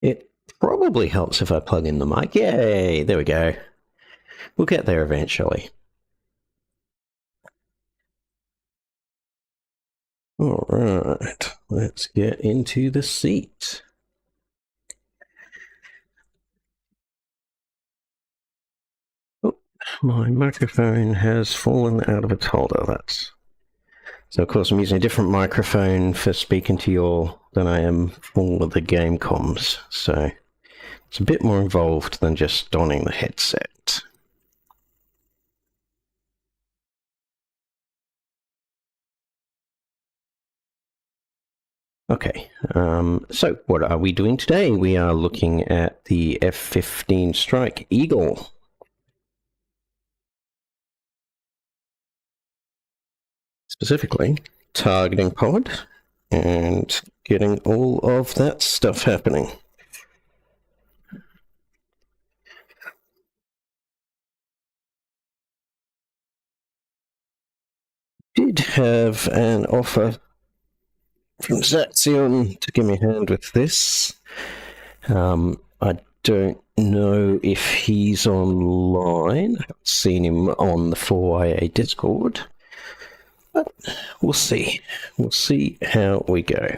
It probably helps if I plug in the mic. Yay! There we go. We'll get there eventually. All right, let's get into the seat. Oh, my microphone has fallen out of its holder. So of course I'm using a different microphone for speaking to you all than I am for the game comms. So it's a bit more involved than just donning the headset. Okay, so what are we doing today? We are looking at the F-15 Strike Eagle. Specifically, targeting pod and getting all of that stuff happening. Did have an offer from Zaxxion to give me a hand with this. I don't know if he's online. I haven't seen him on the 4IA Discord. But we'll see. We'll see how we go.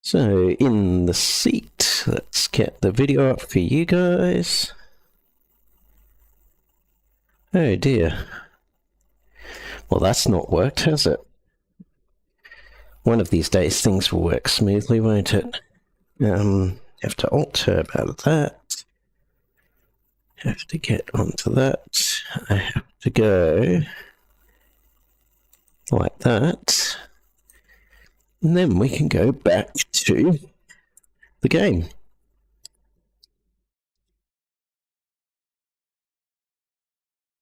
So, in the seat, let's get the video up for you guys. Oh dear. Well, that's not worked, has it? One of these days things will work smoothly, won't it? Have to alt-tab out of that. Have to get onto that. I have to go like that. And then we can go back to the game.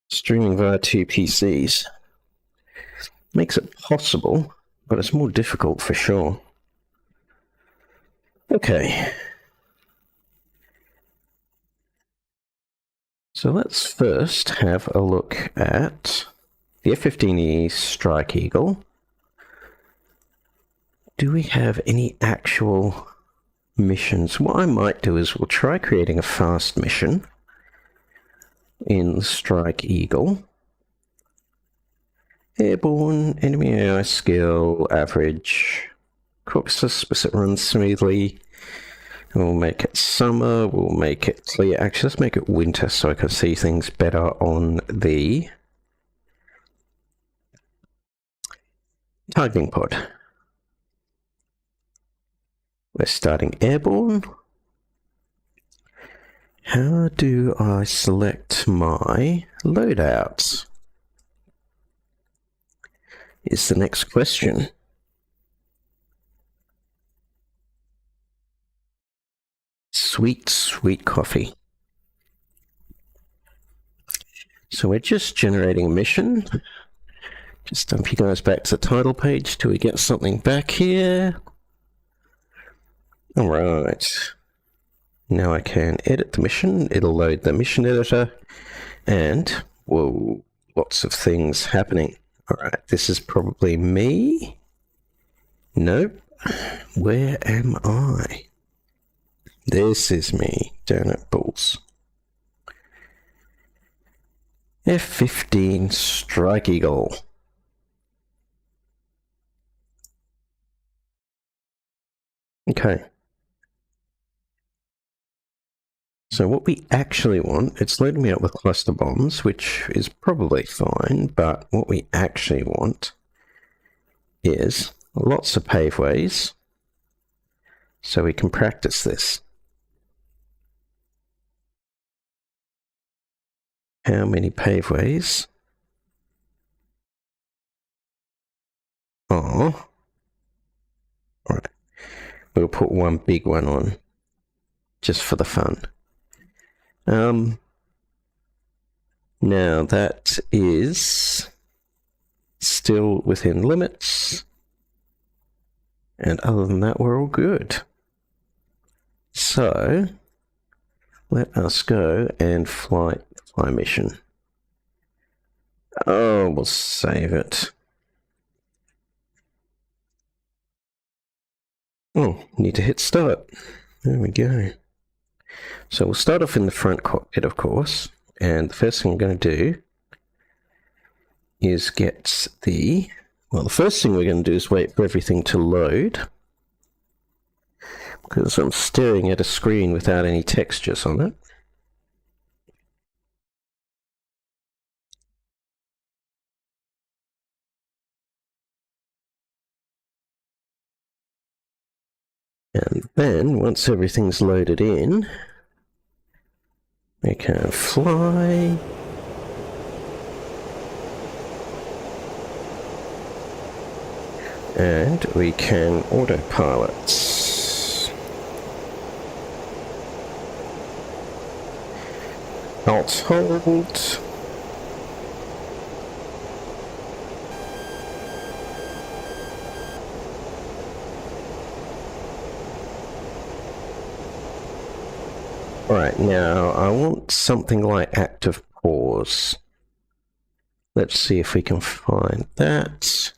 Streaming via 2 PCs makes it possible, but it's more difficult for sure. Okay. So let's first have a look at the F-15E Strike Eagle. Do we have any actual missions? What I might do is we'll try creating a fast mission in the Strike Eagle. Airborne, enemy AI skill, average, Caucasus, it runs smoothly. We'll make it summer, we'll make it clear. Actually, let's make it winter so I can see things better on the targeting pod. We're starting airborne. How do I select my loadouts? Is the next question. Sweet, sweet coffee. So we're just generating a mission. Just dump you guys back to the title page till we get something back here. All right. Now I can edit the mission. It'll load the mission editor. And, whoa, lots of things happening. All right, this is probably me. Nope. Where am I? This is me. Damn it, balls. F-15 Strike Eagle. Okay. So what we actually want, it's loading me up with cluster bombs, which is probably fine, but what we actually want is lots of paveways so we can practice this. How many paveways? Oh. All right. We'll put one big one on just for the fun. Now that is still within limits, and other than that, we're all good. So let us go and fly mission. Oh, we'll save it. Oh, need to hit start. There we go. So we'll start off in the front cockpit, of course, and the first thing I'm going to do is get the... Well, the first thing we're going to do is wait for everything to load, because I'm staring at a screen without any textures on it. And then, once everything's loaded in, we can fly. And we can autopilot. Alt hold. Alright, now I want something like active pause. Let's see if we can find that.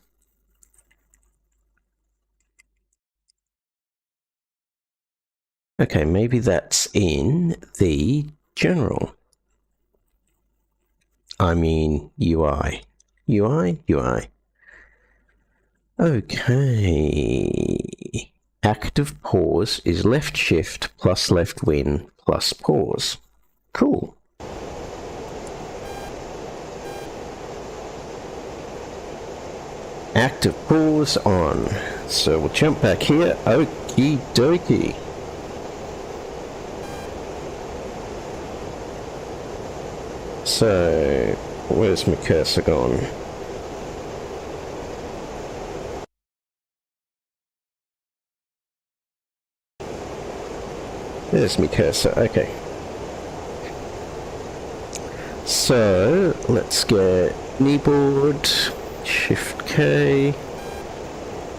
Okay, maybe that's in the general. I mean UI. UI. Okay. Active pause is left shift plus left win plus pause. Cool. Active pause on. So we'll jump back here. Okie dokie. So, where's my cursor gone? There's my cursor, okay. So, let's get kneeboard, Shift K,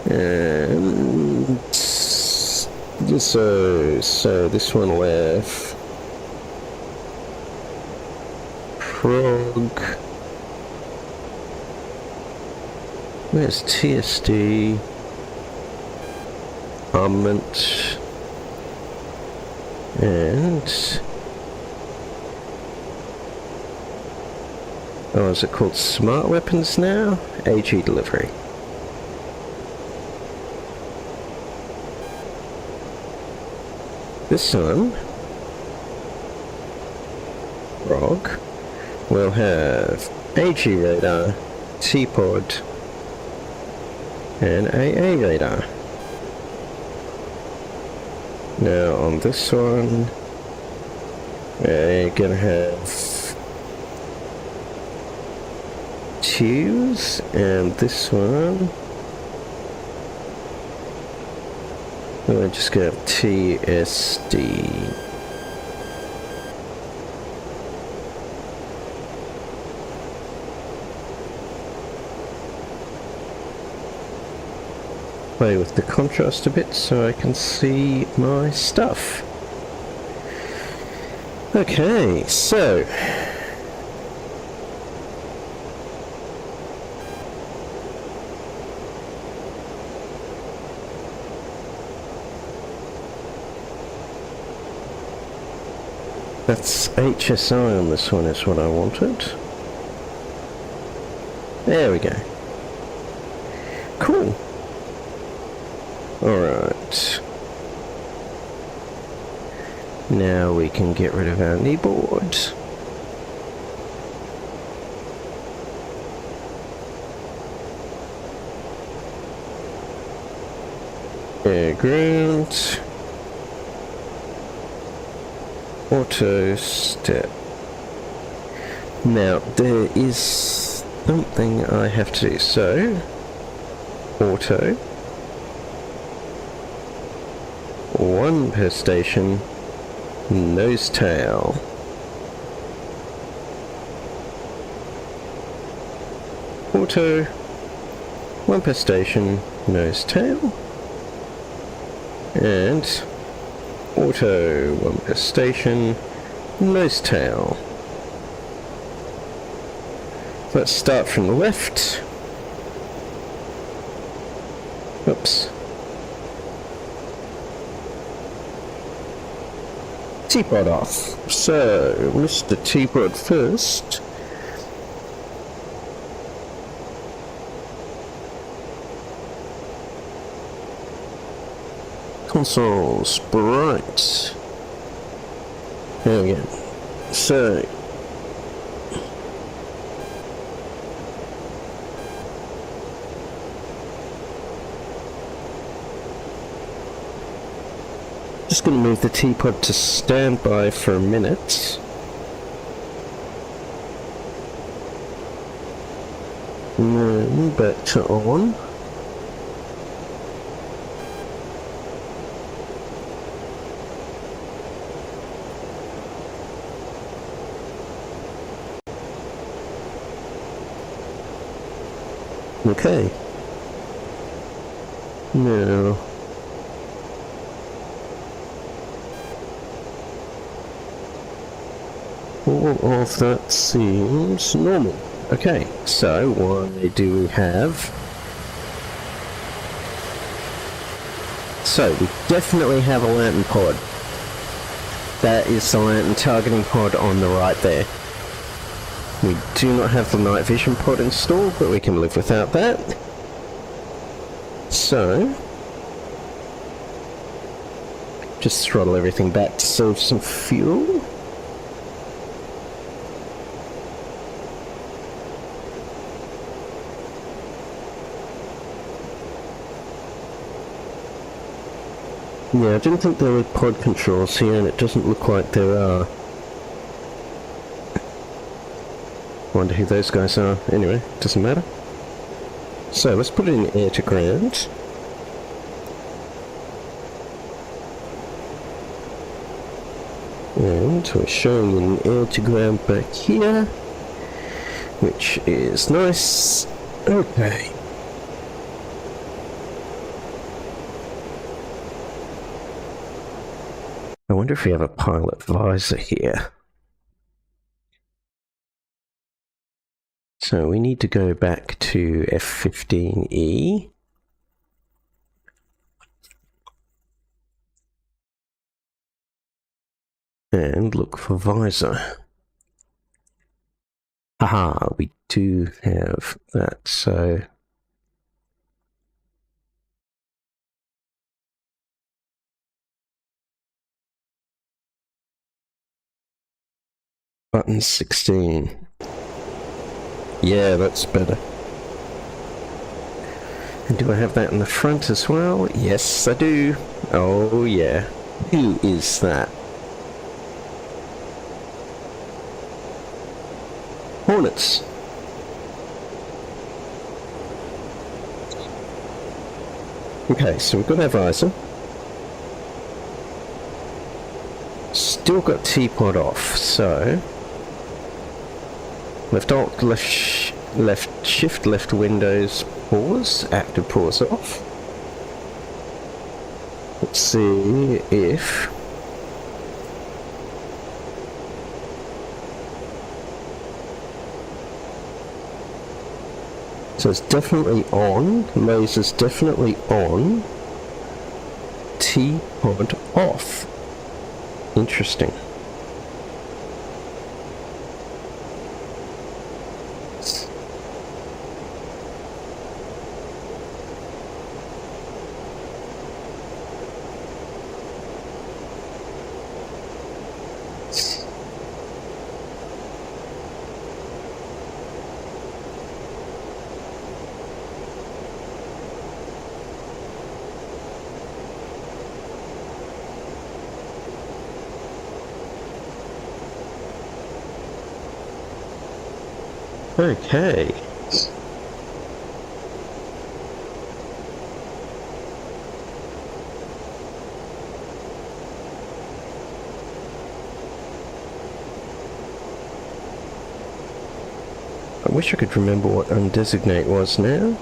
and so this one left. Frog. Where's TSD? Armament. And... oh, is it called Smart Weapons now? AG Delivery. This time, Frog will have AG radar, T-pod, and AA radar. Now on this one, we're gonna have twos, and this one, we're just gonna have TSD. Play with the contrast a bit so I can see my stuff. Okay, so that's HSI on this one is what I wanted. There we go. Cool. Alright. Now we can get rid of our kneeboard. Air ground. Auto step. Now there is something I have to do. So, auto. One per station, nose tail. Auto, one per station, nose tail. And auto, one per station, nose tail. Let's start from the left. Oops. Teapot off. So, Mr. Teapot first. Consoles, bright. There we go. So, just going to move the teapot to standby for a minute. And then back to on. Okay. Now, all of that seems normal. Okay, so why do we have... So, we definitely have a lantern pod. That is the lantern targeting pod on the right there. We do not have the night vision pod installed, but we can live without that. So, just throttle everything back to save some fuel. Yeah, I didn't think there were pod controls here, and it doesn't look like there are. Wonder who those guys are. Anyway, doesn't matter. So let's put it in air to ground. And we're showing an air to ground back here, which is nice. Okay. I wonder if we have a pilot visor here. So we need to go back to F-15E. And look for visor. Aha, we do have that, so... Button 16. Yeah, that's better. And do I have that in the front as well? Yes, I do. Oh, yeah. Who is that? Hornets. Okay, so we've got our visor. Still got teapot off, so... Left alt, left shift, left windows, pause, active pause off. Let's see if... So it's definitely on, laser's definitely on, teapot off. Interesting. Okay. I wish I could remember what undesignate was now.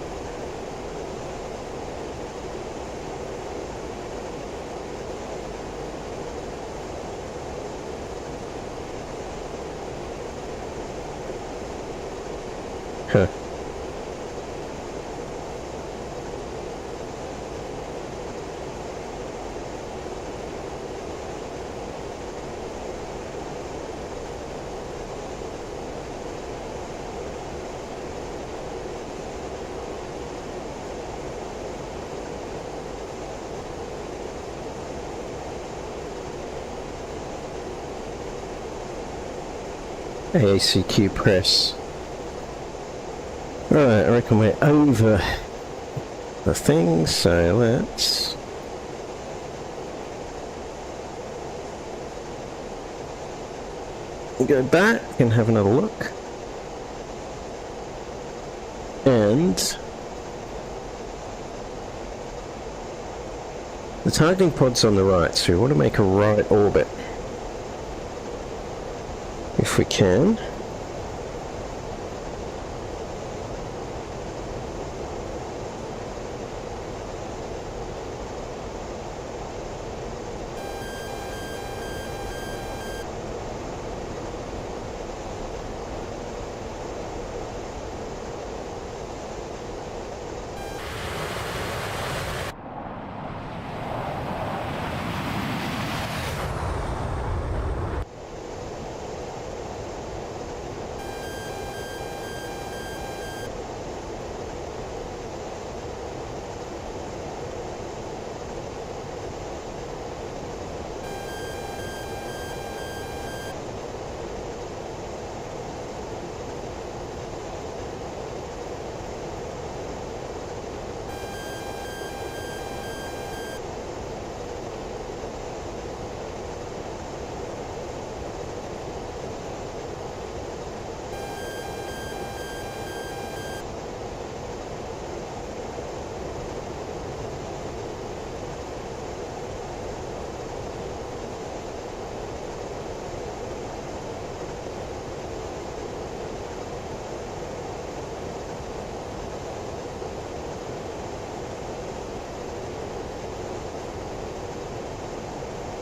Huh. AACQ press. Right, I reckon we're over the thing, so let's go back and have another look. And the targeting pod's on the right, so we want to make a right orbit. If we can.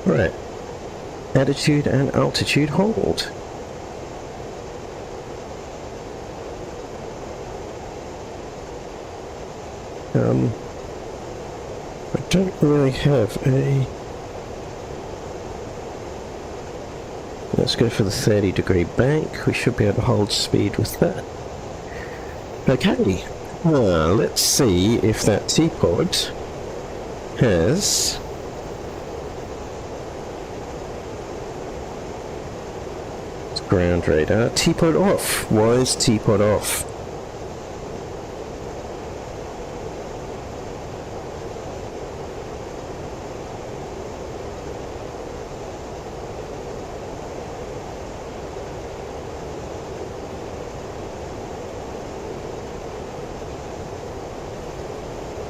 Right. Attitude and altitude hold. I don't really have a... Let's go for the 30-degree bank. We should be able to hold speed with that. Okay. Let's see if that T-pod has... ground radar. T-pod off. Why is T-pod off?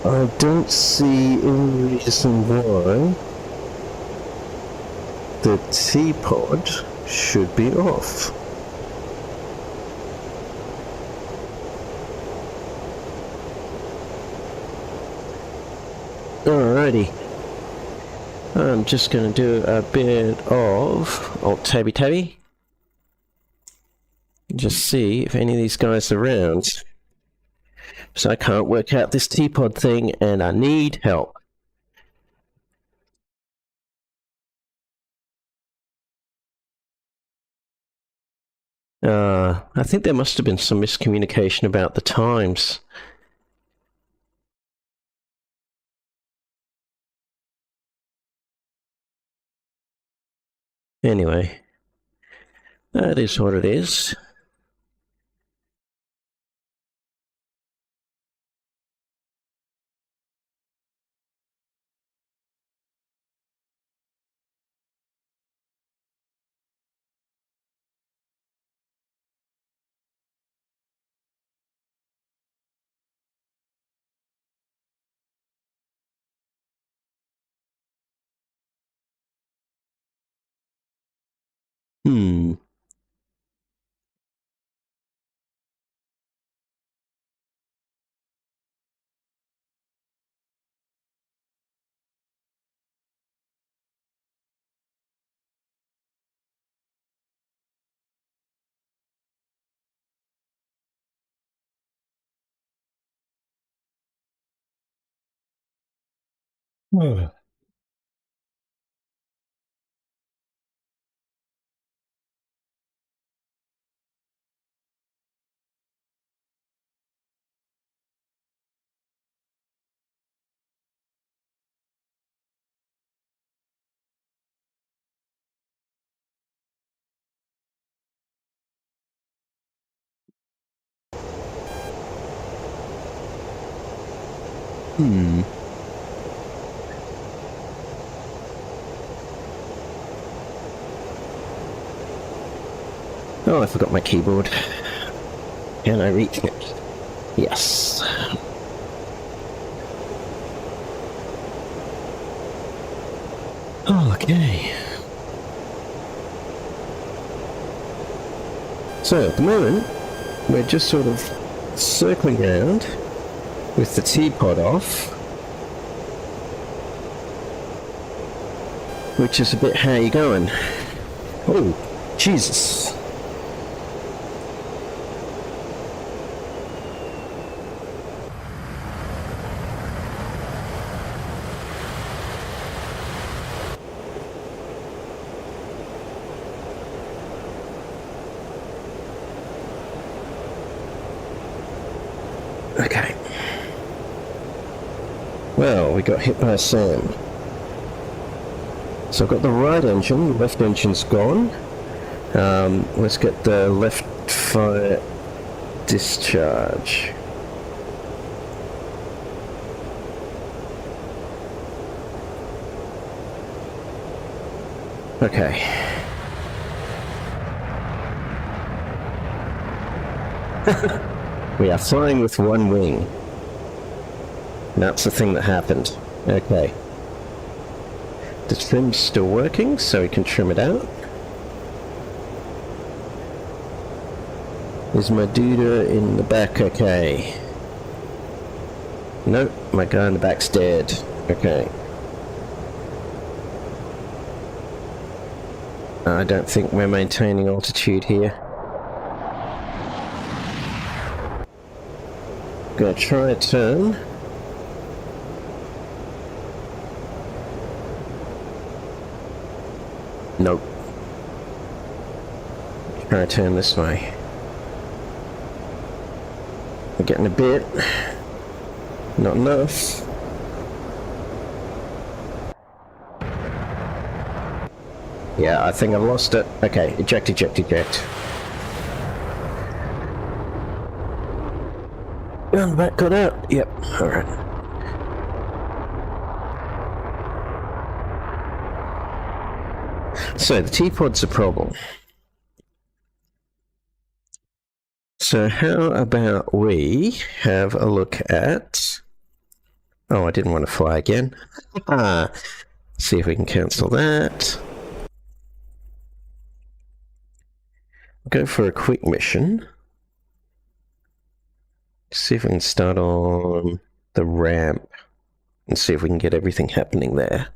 I don't see any reason why the T-pod should be off. Alrighty. I'm just going to do a bit of Alt-Tabby. Just see if any of these guys are around. So I can't work out this T-pod thing and I need help. I think there must have been some miscommunication about the times. Anyway, that is what it is. Hmm. Oh, I forgot my keyboard. Can I reach it? Yes. Okay. So at the moment, we're just sort of circling around with the teapot off, which is a bit how you going. Oh, Jesus. Okay. Well, we got hit by a SAM. So I've got the right engine, the left engine's gone. Let's get the left fire discharge. Okay. We are flying with one wing. That's the thing that happened. Okay. The trim's still working, so we can trim it out. Is my duder in the back okay? Nope, my guy in the back's dead. Okay. I don't think we're maintaining altitude here. Gonna try a turn. Nope. Try a turn this way. We're getting a bit. Not enough. Yeah, I think I've lost it. Okay, eject, eject, eject. And back got out. Yep, alright. So the teapot's a problem. So how about we have a look at... Oh, I didn't want to fly again. See if we can cancel that. Go for a quick mission. See if we can start on the ramp and see if we can get everything happening there.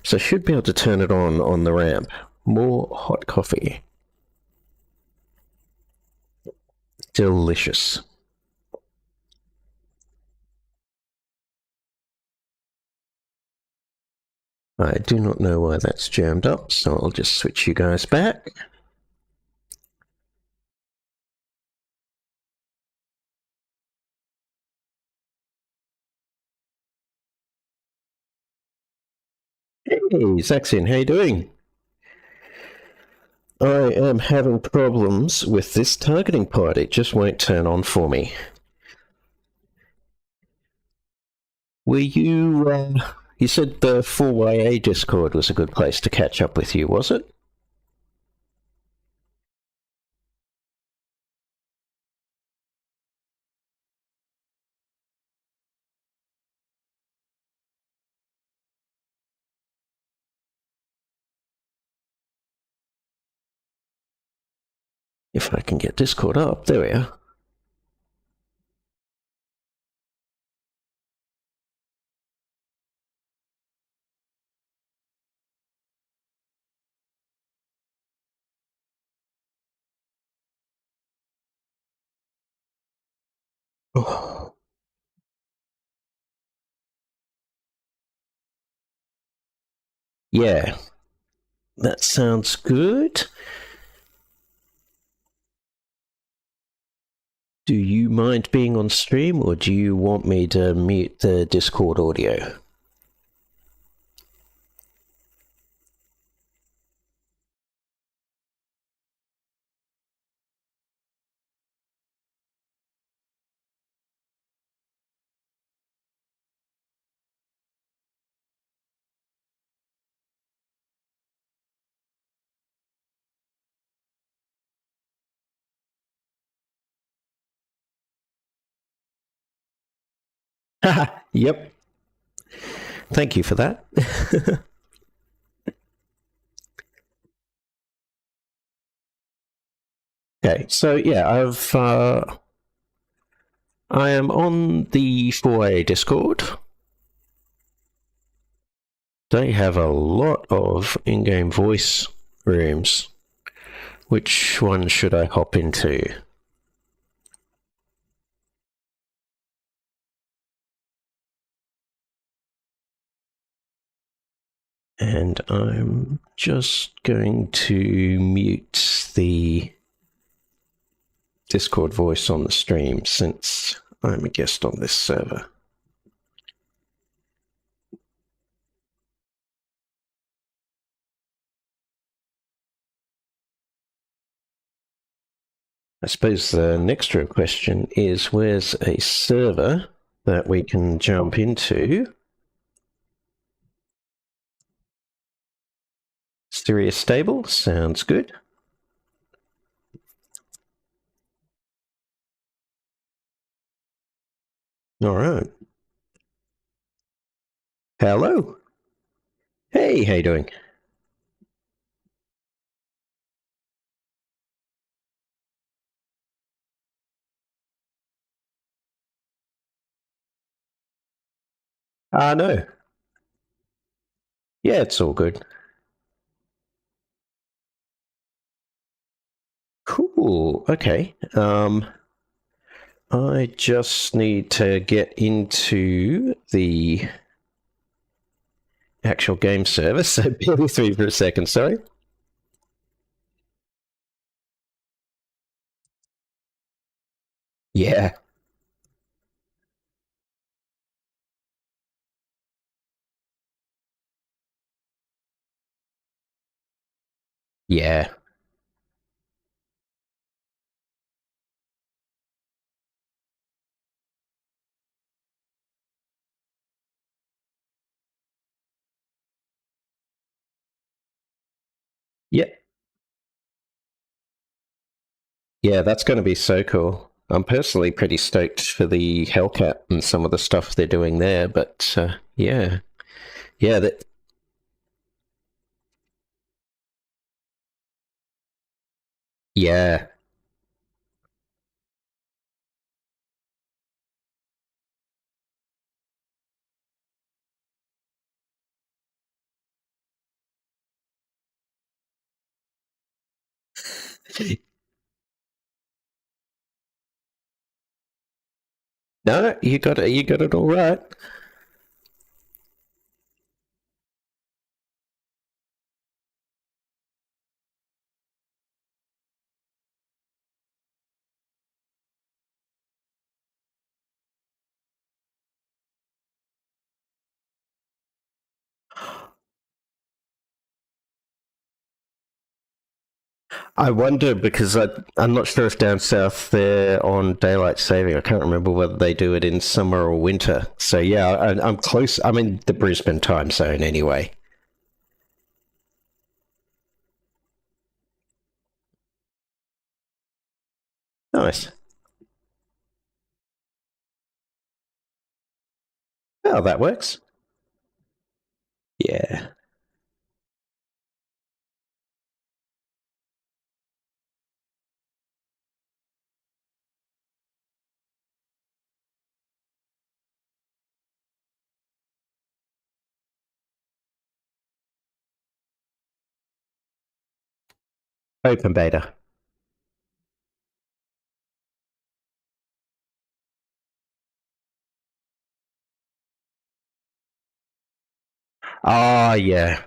So I should be able to turn it on the ramp. More hot coffee. Delicious. I do not know why that's jammed up, so I'll just switch you guys back. Hey, zaxxion, how you doing? I am having problems with this targeting pod. It just won't turn on for me. Were you, you said the 4YA Discord was a good place to catch up with you, was it? If I can get Discord up, there we are. Oh. Yeah, that sounds good. Do you mind being on stream, or do you want me to mute the Discord audio? Yep. Thank you for that. Okay, so yeah, I am on the 4A Discord. They have a lot of in-game voice rooms. Which one should I hop into? And I'm just going to mute the Discord voice on the stream since I'm a guest on this server. I suppose the next real question is, where's a server that we can jump into? Sirius Stable, sounds good. All right. Hello. Hey, how you doing? No. Yeah, it's all good. Cool. Okay. I just need to get into the actual game server, so bear with me for a second, sorry. Yeah. Yeah. Yeah. Yeah, that's going to be so cool. I'm personally pretty stoked for the Hellcat and some of the stuff they're doing there, but yeah. Yeah, that. Yeah. No, you got it all right. I wonder because I'm not sure if down south they're on daylight saving. I can't remember whether they do it in summer or winter. So yeah, I'm close. I'm in the Brisbane time zone anyway. Nice. Oh, that works. Yeah. Open beta. Ah, yeah.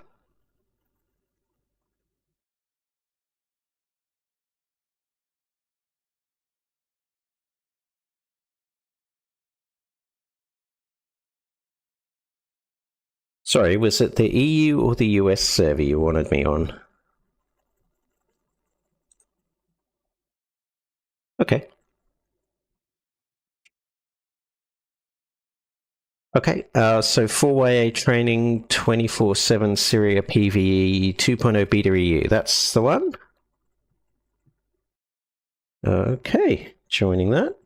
Sorry, was it the EU or the US server you wanted me on? Okay. Okay, so 4YA training 24/7 Syria PVE 2.0 beta EU. That's the one? Okay, joining that.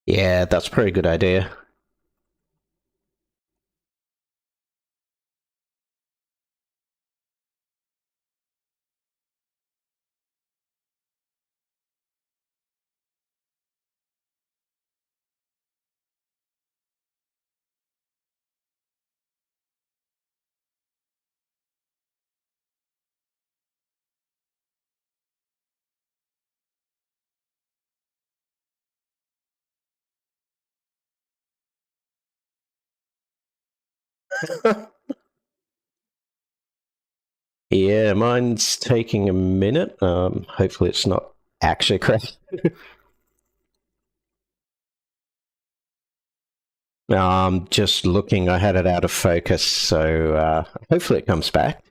Yeah, that's a pretty good idea. Yeah, mine's taking a minute. Hopefully it's not actually crashed. Just looking, I had it out of focus, so hopefully it comes back.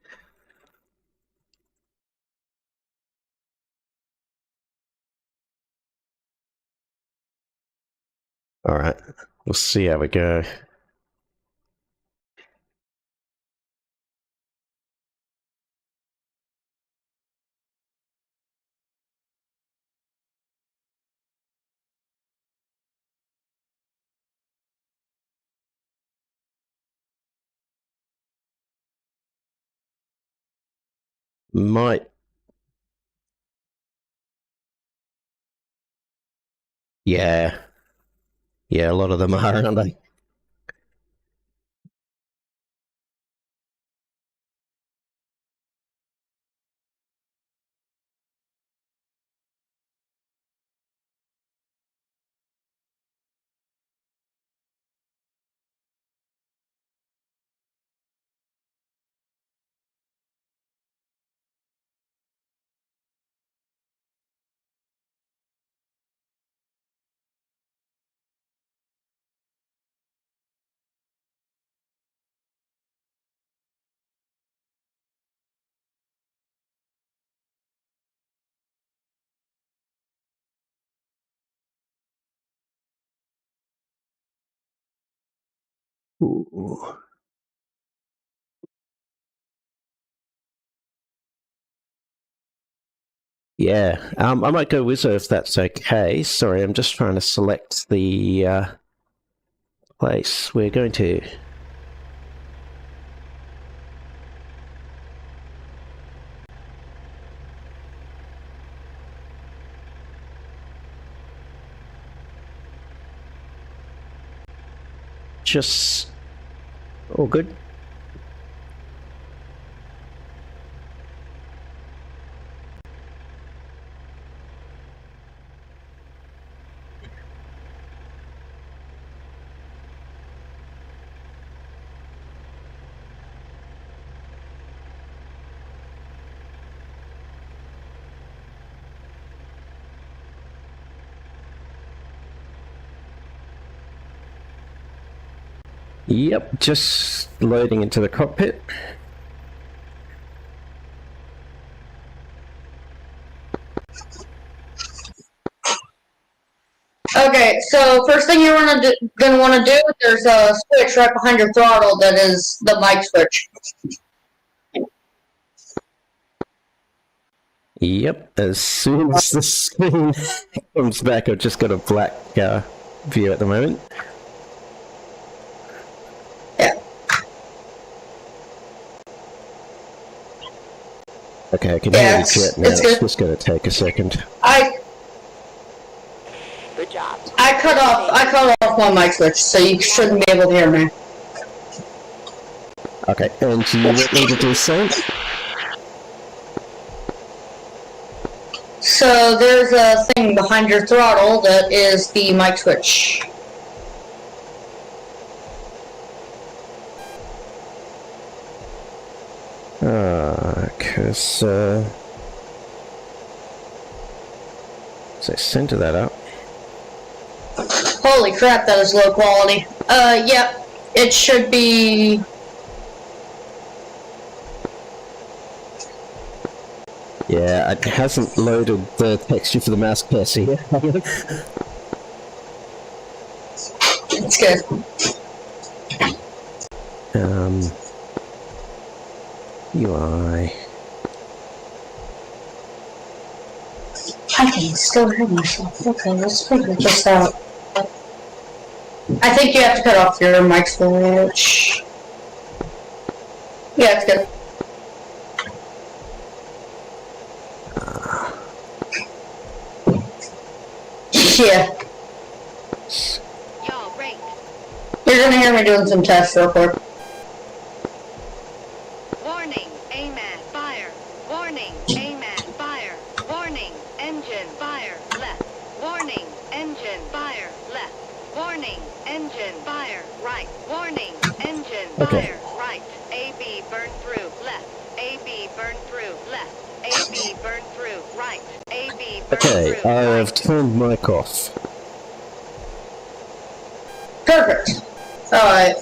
All right, we'll see how we go. Might. Yeah. Yeah, a lot of them are, aren't they? Ooh. Yeah, I might go WSO if that's okay. Sorry, I'm just trying to select the place we're going to. Just all good. Yep, just loading into the cockpit. Okay, so first thing you're gonna want to do, there's a switch right behind your throttle that is the mic switch. Yep, as soon as the screen comes back, I've just got a black view at the moment. Yeah. Okay, I can hear the jet now. It's good. It's just going to take a second. Good job. I cut off my mic switch, so you shouldn't be able to hear me. Okay, and you want me to do so? So there's a thing behind your throttle that is the mic switch. Because, so center that up. Holy crap, that is low quality. Yep, it should be. Yeah, it hasn't loaded the texture for the mouse cursor yet. It's good. UI. I can still hear myself. Okay, let's figure this out. I think you have to cut off your mic switch. Yeah, it's good. Yeah. Y'all rate. You're gonna hear me doing some tests real quick. Warning, aim at fire. Warning, aim at fire. Warning, engine fire left. Warning, engine fire left. Warning, engine fire right. Warning, engine Okay. fire right. AB burn through left. AB burn through left. AB burn through right. AB burn Okay, through I've right. turned mic off. Perfect. Alright.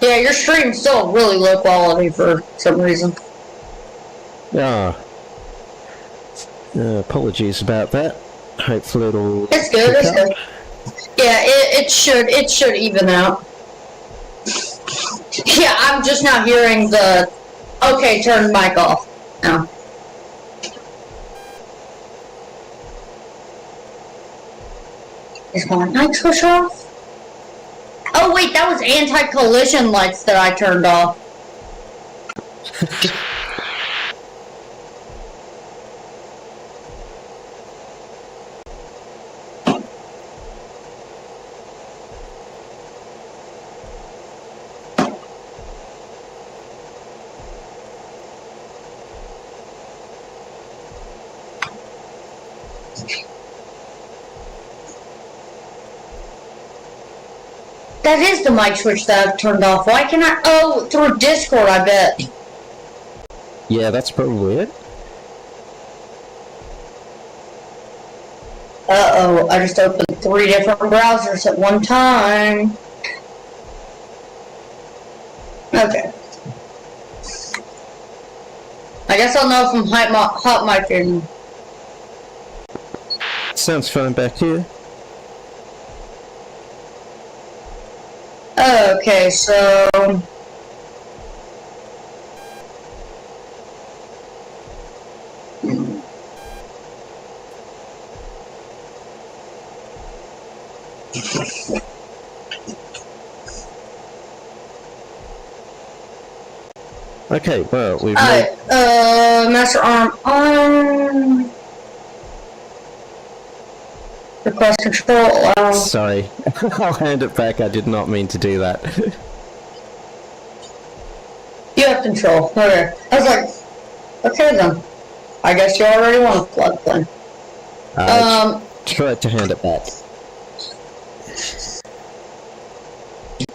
Yeah, your stream's still really low quality for some reason. Ah. Apologies about that. Hopefully it'll... It's good, pick it's up. good. Yeah, it should even out. Yeah, I'm just not hearing the okay, turn mic off. No. Is my mic switch off? Oh wait, that was anti-collision lights that I turned off. That is the mic switch that I've turned off. Why can I? Oh, through Discord, I bet. Yeah, that's probably it. Uh-oh, I just opened 3 different browsers at one time. Okay. I guess I'll know if I'm hot micing. Sounds fine back here. Okay, so... Okay, well, we've Alright, Master Arm on... Request control, Sorry. I'll hand it back, I did not mean to do that. You have control. Okay. I was like, okay then. I guess you already want a plug then. Tried to hand it back.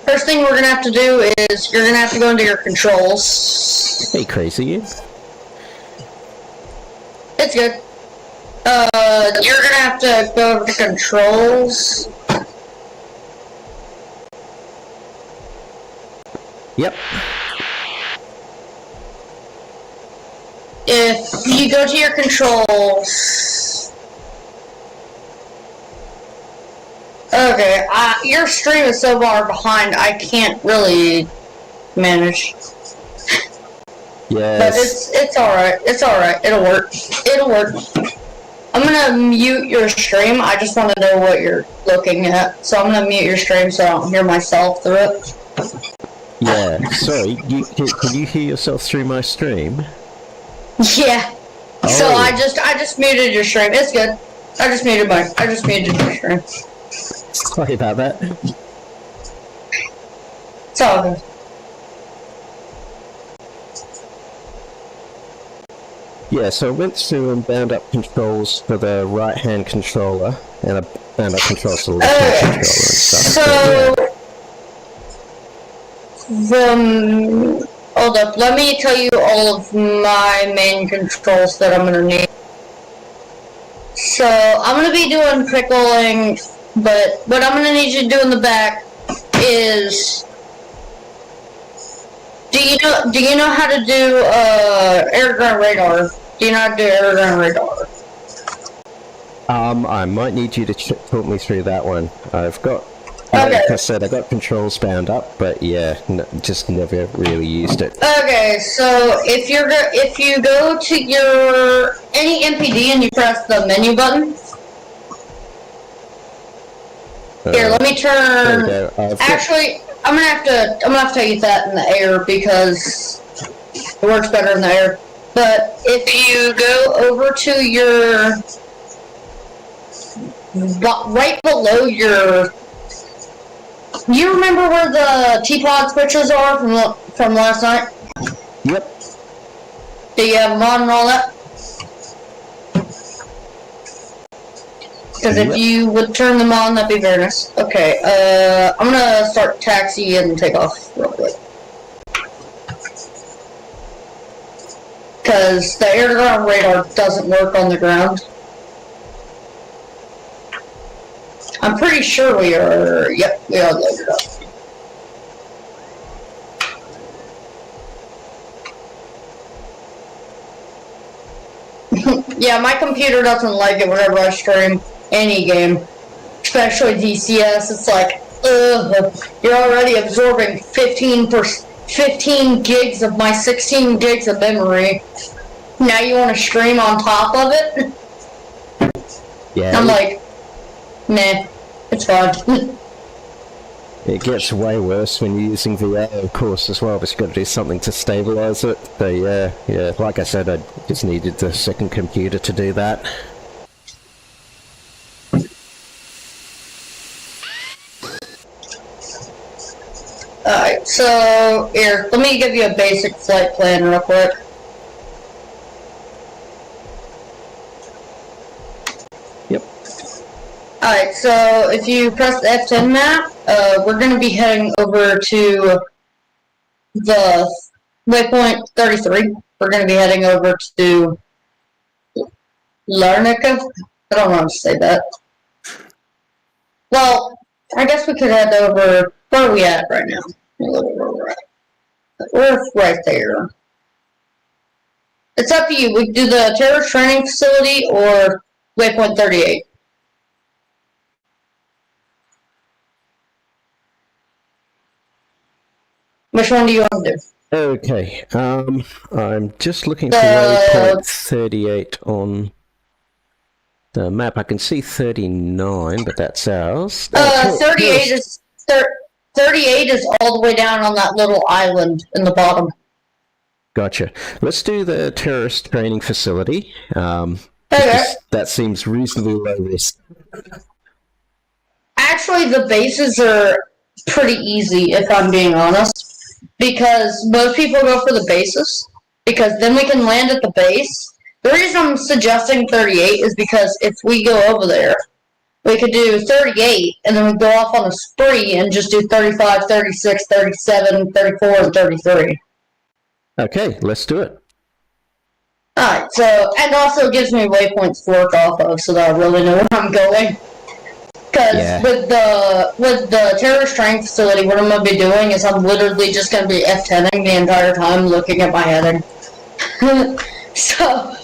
First thing we're gonna have to do is you're gonna have to go into your controls. Hey, crazy you. It's good. You're gonna have to go over to controls. Yep. If you go to your controls... Okay, your stream is so far behind, I can't really manage. But Yes. it's alright, it'll work. It'll work. I'm gonna mute your stream, I just want to know what you're looking at. So I'm gonna mute your stream so I don't hear myself through it. Yeah, sorry, can you hear yourself through my stream? Yeah. So Oh. I just muted your stream. It's good. I just muted your stream. Sorry about that. It's all good. Yeah, so I went through and bound up controls for the right-hand controller, and I bound up controls for the left-hand controller and stuff. So but, hold up, let me tell you all of my main controls that I'm gonna need. So I'm gonna be doing pickling, but what I'm gonna need you to do in the back is do you know how to do air gun radar? Do you know how to do air gun radar? I might need you to talk me through that one. I've got, Okay. like I said, I got controls bound up, but yeah, just never really used it. Okay, so if you go to your any MPD and you press the menu button, Here, let me There we turn. go. Actually, I'm gonna have to use that in the air because it works better in the air. But if you go over to your right below your, you remember where the T-pod switches are from last night? Yep. Do you have them on and all that? Because if you would turn them on, that'd be very nice. Okay, I'm gonna start taxi and take off real quick. Because the air-to-ground radar doesn't work on the ground. I'm pretty sure we are, yep, we are loaded up. Yeah, my computer doesn't like it whenever I stream any game, especially DCS. It's like, ugh, you're already absorbing 15 gigs of my 16 gigs of memory. Now you want to stream on top of it? Yeah. I'm like, nah, it's fine. It gets way worse when you're using VR, of course, as well, but you've got to do something to stabilize it. But yeah, like I said, I just needed the second computer to do that. Alright, so, here, let me give you a basic flight plan real quick. Yep. Alright, so if you press the F10 map, we're going to be heading over to the waypoint 33. We're going to be heading over to Larnaca. I don't know how to say that. Well, I guess we could head over. Where are we at right now? Where we're at. We're right there. It's up to you. We can do the terrorist training facility or waypoint 38. Which one do you want to do? Okay, I'm just looking for waypoint 38 on the map. I can see 39, but that's ours. 38 is 38 is all the way down on that little island in the bottom. Gotcha. Let's do the terrorist training facility. Okay. That seems reasonably low risk. Actually, the bases are pretty easy, if I'm being honest. Because most people go for the bases, because then we can land at the base. The reason I'm suggesting 38 is because if we go over there, we could do 38, and then we go off on a spree and just do 35, 36, 37, 34, and 33. Okay, let's do it. Alright, so, and also it gives me waypoints to work off of so that I really know where I'm going. Because with the terrorist training facility, what I'm going to be doing is I'm literally just going to be F10ing the entire time looking at my heading. So.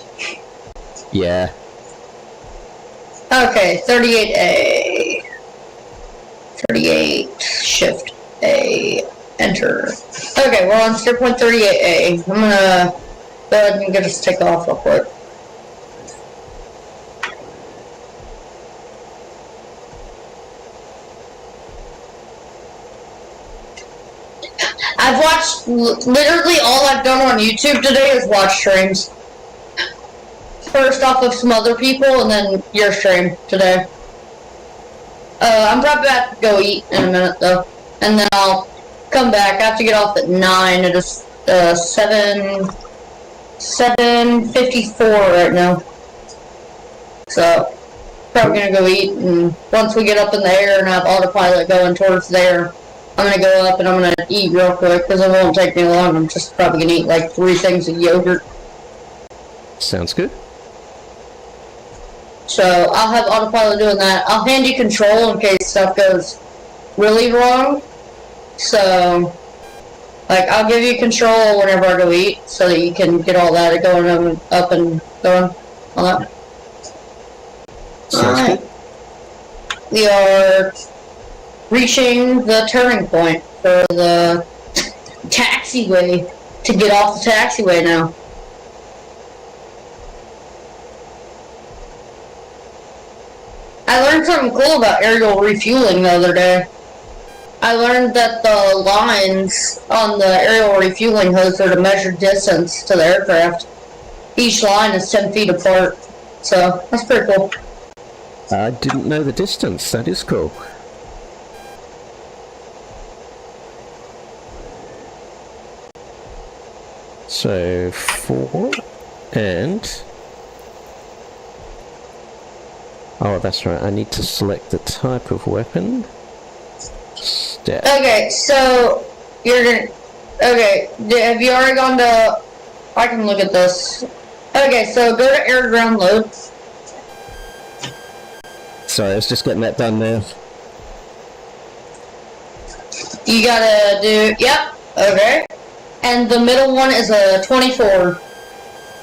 Yeah. Okay, 38A. 38, Shift A, Enter. Okay, we're on steer point 38A. I'm going to go ahead and get us to take off real quick. I've watched, literally all I've done on YouTube today is watch streams. First off of some other people, and then your stream today. I'm probably about to go eat in a minute, though. And then I'll come back. I have to get off at 9. It is 7:54 right now. So, probably gonna go eat, and once we get up in the air and have autopilot going towards there, I'm gonna go up and I'm gonna eat real quick because it won't take me long. I'm just probably gonna eat like 3 things of yogurt. Sounds good. So I'll have autopilot doing that. I'll hand you control in case stuff goes really wrong. So, like, I'll give you control whenever I go eat so that you can get all that going up and going on that. Sounds good. We are reaching the turning point for the taxiway to get off the taxiway now. I learned something cool about aerial refueling the other day. I learned that the lines on the aerial refueling hose are to measure distance to the aircraft. Each line is 10 feet apart, so that's pretty cool. I didn't know the distance. That is cool. So 4 and... Oh, that's right. I need to select the type of weapon. Step. Okay, so you're gonna... Okay, have you already gone to... I can look at this. Okay, so go to air ground load. Sorry, I was just getting that done now. You gotta do... Yep, okay. And the middle one is a 24.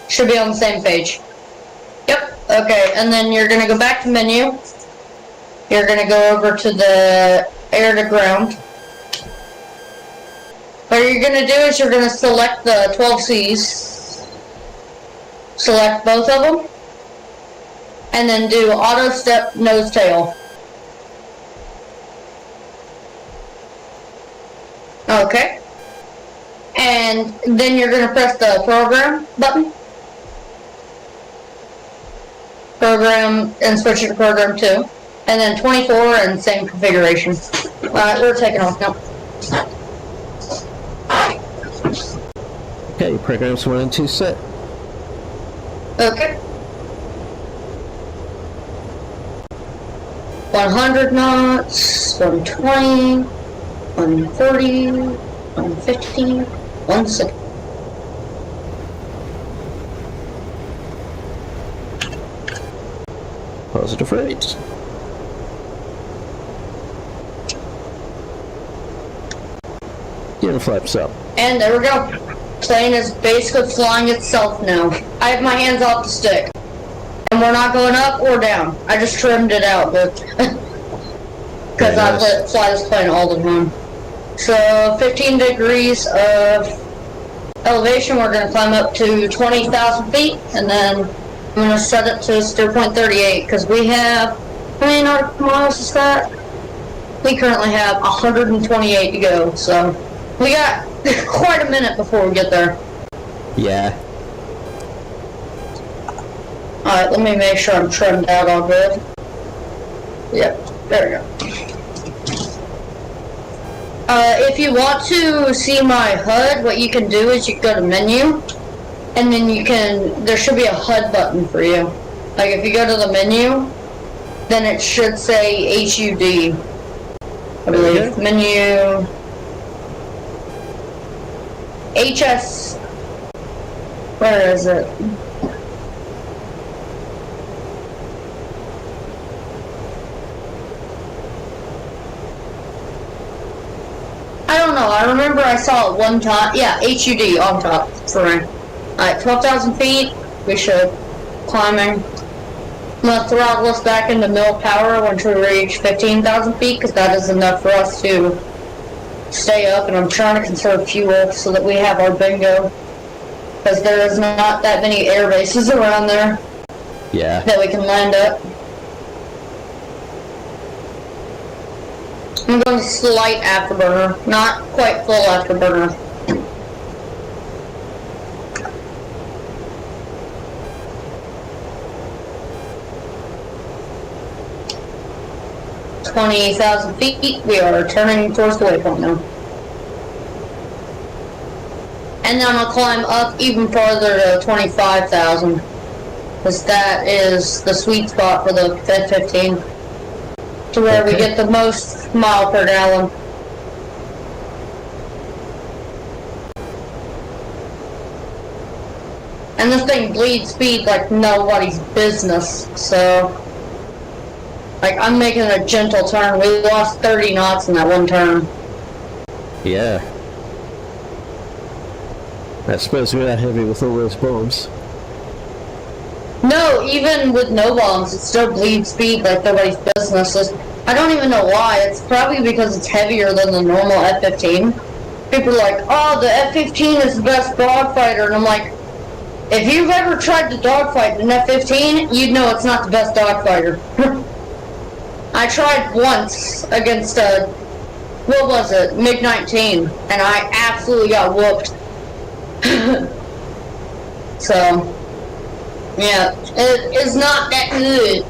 Should be on the same page. Yep, okay, and then you're gonna go back to menu. You're gonna go over to the air to ground. What you're gonna do is you're gonna select the 12Cs. Select both of them. And then do auto step nose tail. Okay. And then you're gonna press the program button. Program and switch it to program 2. And then 24 and same configuration. We're taking off now. Okay, programs 1 and 2 set. Okay. 100 knots, 120, 140, 150, 160. Positive rate. Getting flaps up. And there we go. Plane is basically flying itself now. I have my hands off the stick. And we're not going up or down. I just trimmed it out, but because I fly this plane all the time. So 15 degrees of elevation, we're going to climb up to 20,000 feet, and then I'm going to set it to 0.38 because we have, how many nautical miles is that? We currently have 128 to go, so we got quite a minute before we get there. Yeah. Alright, let me make sure I'm trimmed out all good. Yep, there we go. If you want to see my HUD, what you can do is you go to menu, and then you can, there should be a HUD button for you. Like if you go to the menu, then it should say HUD, I believe. Okay. Menu, HS, where is it? I don't know, I remember I saw it one time. Yeah, HUD on top for me. Alright, 12,000 feet, we should climbing. I'm gonna throttle us back into mill power once we reach 15,000 feet, because that is enough for us to stay up, and I'm trying to conserve fuel so that we have our bingo. Because there is not that many air bases around there Yeah. that we can land up. I'm going slight afterburner, not quite full afterburner. $20,000 feet, we are turning towards the waypoint now. And then I'm gonna climb up even farther to 25,000. Because that is the sweet spot for the F-15. To where we get the most mile per gallon. And this thing bleeds speed like nobody's business, so... Like, I'm making a gentle turn. We lost 30 knots in that one turn. Yeah. I suppose we're that heavy with all those bombs. No, even with no bombs, it still bleeds speed like nobody's business. I don't even know why. It's probably because it's heavier than the normal F-15. People are like, oh, the F-15 is the best dogfighter. And I'm like, if you've ever tried to dogfight an F-15, you'd know it's not the best dogfighter. I tried once against a, what was it, MiG-19, and I absolutely got whooped. So, yeah, it is not that good.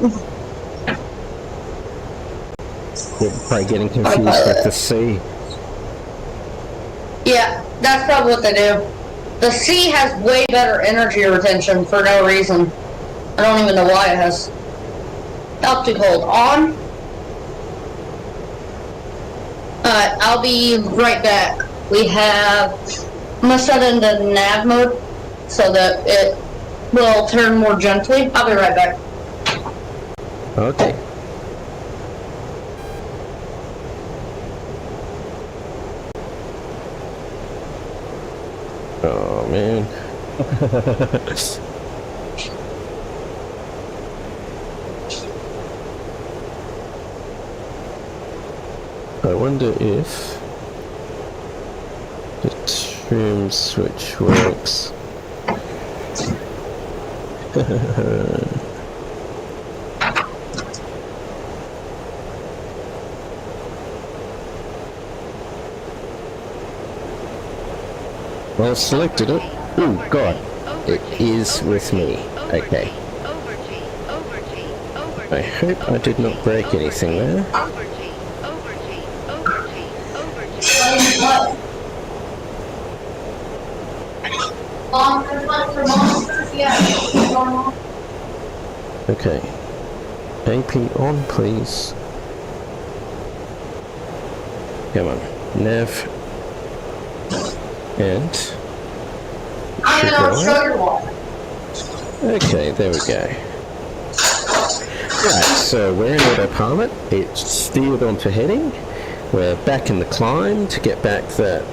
You're probably getting confused with the C. Yeah, that's probably what they do. The C has way better energy retention for no reason. I don't even know why it has. Optic hold on. Alright, I'll be right back. I'm gonna set it into nav mode so that it will turn more gently. I'll be right back. Okay. Oh man. I wonder if the trim switch works. Well, I selected it. Oh god, it is with me. Okay. I hope I did not break anything there. Okay. AP on, please. Come on. Nav. And... Okay, there we go. Right, so we're in autopilot. It's steered onto heading. We're back in the climb to get back that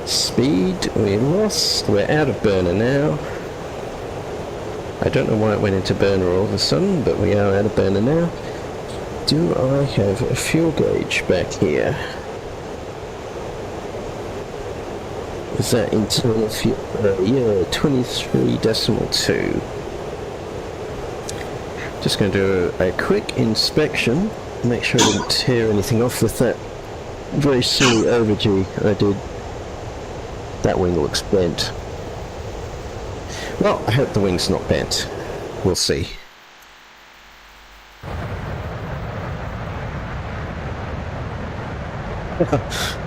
speed we lost. We're out of burner now. I don't know why it went into burner all of a sudden, but we are out of burner now. Do I have a fuel gauge back here? Is that internal fuel? Yeah, 23.2. Just going to do a quick inspection, make sure I didn't tear anything off with that very silly overg I did. That wing looks bent. Well, I hope the wing's not bent. We'll see.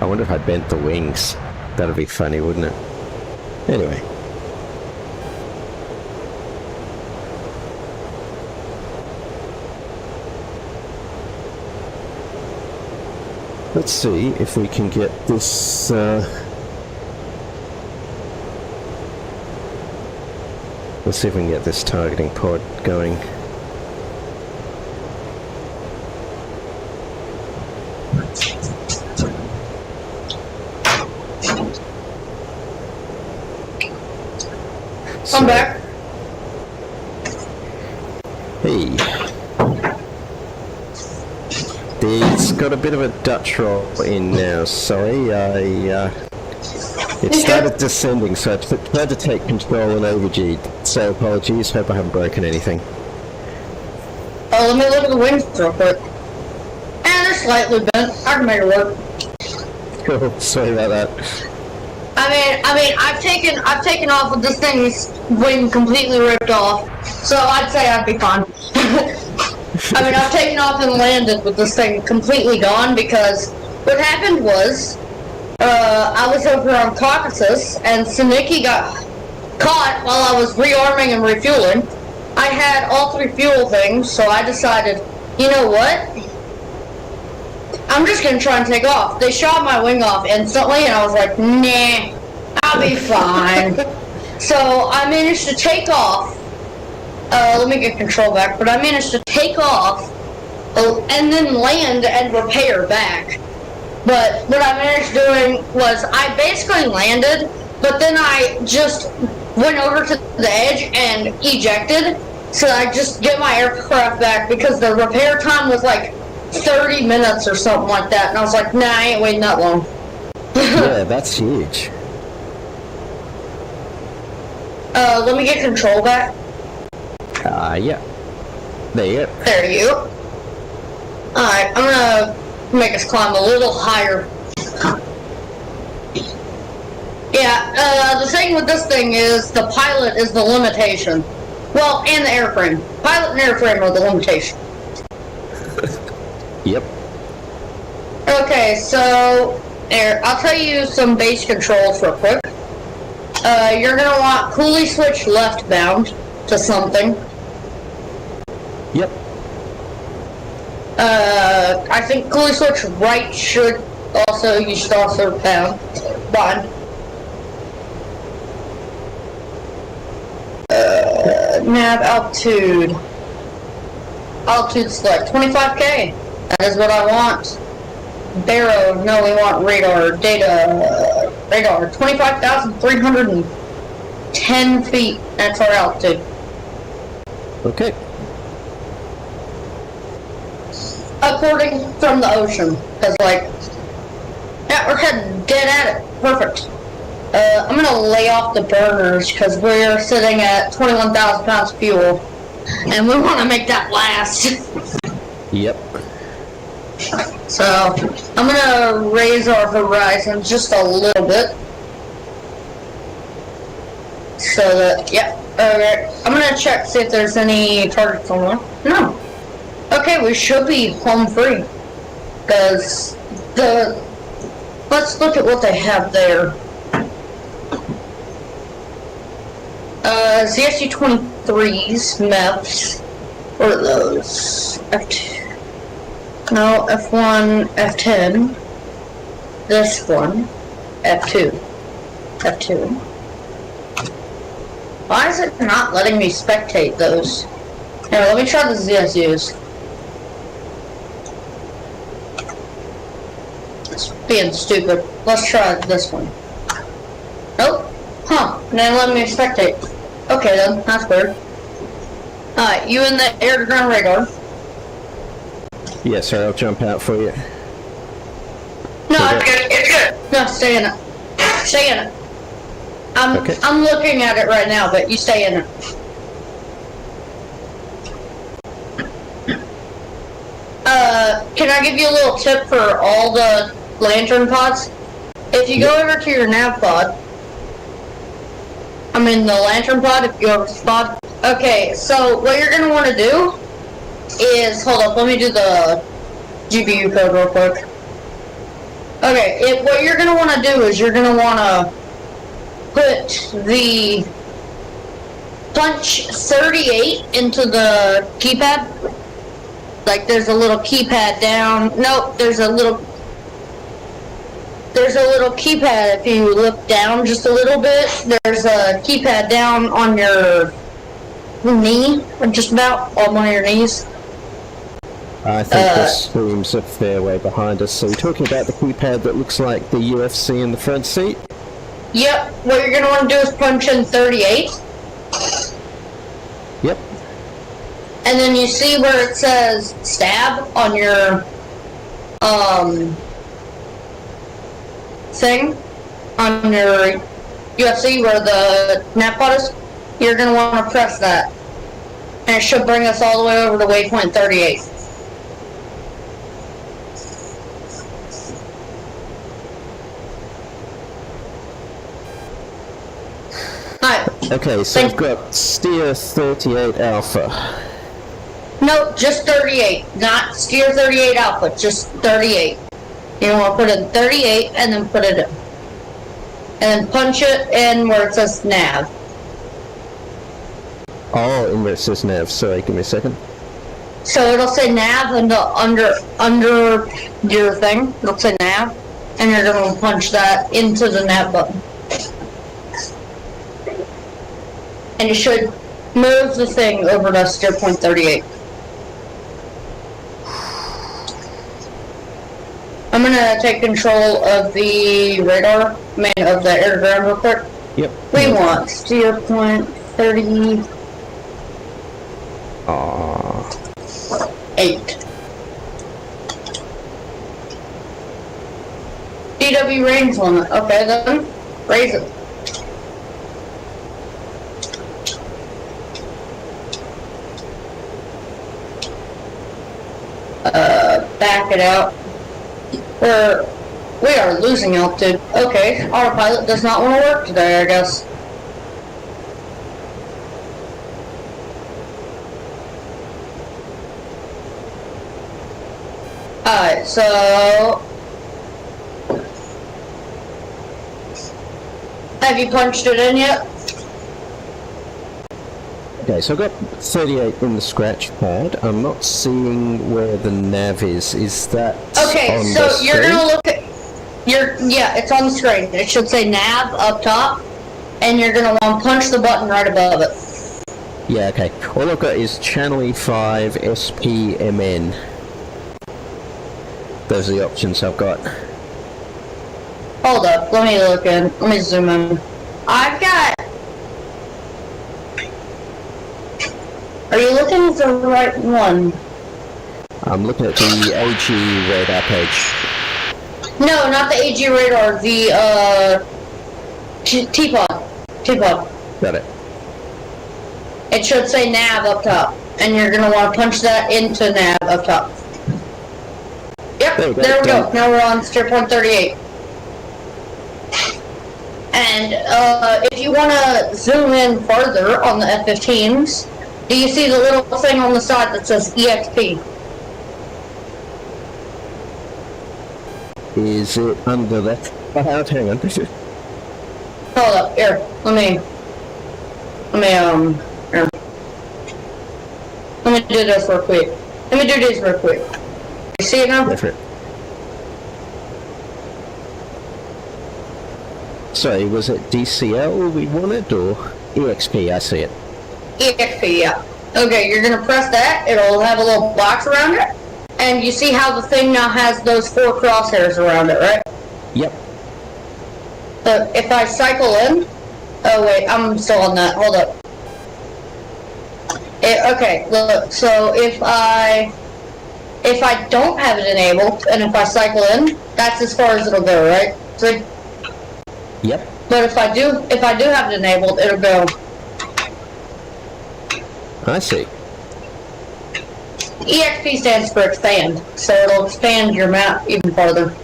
I wonder if I bent the wings. That'd be funny, wouldn't it? Anyway. Let's see if we can get this, let's see if we can get this targeting pod going. I'm back. Hey. It's got a bit of a Dutch roll in now, sorry. It started descending, so I tried to take control and overg. So apologies, hope I haven't broken anything. Oh, let me look at the wings real quick. And they're slightly bent. I can make it work. Cool, sorry about that. I mean, I've taken off with this thing's wing completely ripped off, so I'd say I'd be fine. I mean, I've taken off and landed with this thing completely gone because what happened was, I was over on Caucasus and Siniki got caught while I was rearming and refueling. I had all three fuel things, so I decided, you know what? I'm just gonna try and take off. They shot my wing off instantly, and I was like, nah, I'll be fine. So I managed to take off. Let me get control back, but I managed to take off and then land and repair back. But what I managed doing was I basically landed, but then I just went over to the edge and ejected, so I just get my aircraft back because the repair time was like 30 minutes or something like that, and I was like, nah, I ain't waiting that long. Yeah, that's huge. Let me get control back. Yeah. There you go. There you go. Alright, I'm gonna make us climb a little higher. Yeah, the thing with this thing is the pilot is the limitation. Well, and the airframe. Pilot and airframe are the limitation. Yep. Okay, so I'll tell you some base controls real quick. You're gonna want coolie switch left bound to something. Yep. I think coolie switch right should also, you should also bind. Nav altitude. Altitude select 25K. That is what I want. Barrow, no, we want radar. Data, radar. 25,310 feet. That's our altitude. Okay. According from the ocean. Because, like, yeah, we're heading dead at it. Perfect. I'm gonna lay off the burners because we're sitting at 21,000 pounds of fuel. And we want to make that last. Yep. So, I'm gonna raise our horizon just a little bit. So that, yeah, okay. I'm gonna check, see if there's any targets on there. No. Okay, we should be home free. Because let's look at what they have there. ZSU-23's maps. What are those? F2. No, F1, F10. This one. F2. F2. Why is it not letting me spectate those? Here, let me try the ZSUs. It's being stupid. Let's try this one. Nope. Huh. And then let me spectate. Okay then, that's weird. Alright, you in the air-to-ground radar. Yes, sir, I'll jump out for you. No, Okay. it's good. It's good. No, stay in it. Stay in it. Okay. I'm looking at it right now, but you stay in it. Can I give you a little tip for all the lantern pods? If you go over to your nav pod, I mean the lantern pod, if you go over to the pod. Okay, so what you're gonna want to do is, hold up, let me do the GPU code real quick. Okay, what you're gonna want to do is you're gonna want to put the punch 38 into the keypad. Like there's a little keypad down. Nope, there's a little keypad. If you look down just a little bit, there's a keypad down on your knee, or just about on one of your knees. I think this room's a fair way behind us. So you're talking about the keypad that looks like the UFC in the front seat? Yep, what you're going to want to do is punch in 38. Yep. And then you see where it says stab on your thing, on your UFC where the nav pod is. You're going to want to press that. And it should bring us all the way over to waypoint 38. Alright. Okay, so we've got steer 38 alpha. No, just 38. Not steer 38 alpha, just 38. You want to put in 38 and then put it in. And then punch it in where it says nav. Oh, in where it says nav. Sorry, give me a second. So it'll say nav under your thing. It'll say nav. And you're going to punch that into the nav button. And you should move the thing over to steer point 38. I'm gonna take control of the radar, of the air ground real quick. Yep. We want steer point 38. DW range limit. Okay then, raise it. back it out. We are losing altitude. Okay, autopilot does not want to work today, I guess. Alright, so... Have you punched it in yet? Okay, so I've got 38 in the scratch pad. I'm not seeing where the nav is. Is that Okay, on so the you're screen? gonna look at yeah, it's on the screen. It should say nav up top, and you're gonna want to punch the button right above it. Yeah, okay. All I've got is channel E5 SPMN. Those are the options I've got. Hold up, let me look in. Let me zoom in. I've got. Are you looking at the right one? I'm looking at the AG radar page. No, not the AG radar. The T-pod. T-pod. Got it. It should say nav up top, and you're gonna want to punch that into nav up top. Yep, there we go. Now we're on steer point 38. And if you want to zoom in further on the F-15s, do you see the little thing on the side that says EXP? Is it under that? Oh, hang on. Hold up, here. Here. Let me do this real quick. Let me do this real quick. You see it now? Different. Sorry, was it DCL we wanted or EXP? I see it. EXP, yeah. Okay, you're gonna press that. It'll have a little box around it. And you see how the thing now has those 4 crosshairs around it, right? Yep. So if I cycle in... Oh wait, I'm still on that. Hold up. Okay, look. So if I don't have it enabled, and if I cycle in, that's as far as it'll go, right? So, Yep. but if I do have it enabled, it'll go... I see. EXP stands for expand, so it'll expand your map even farther.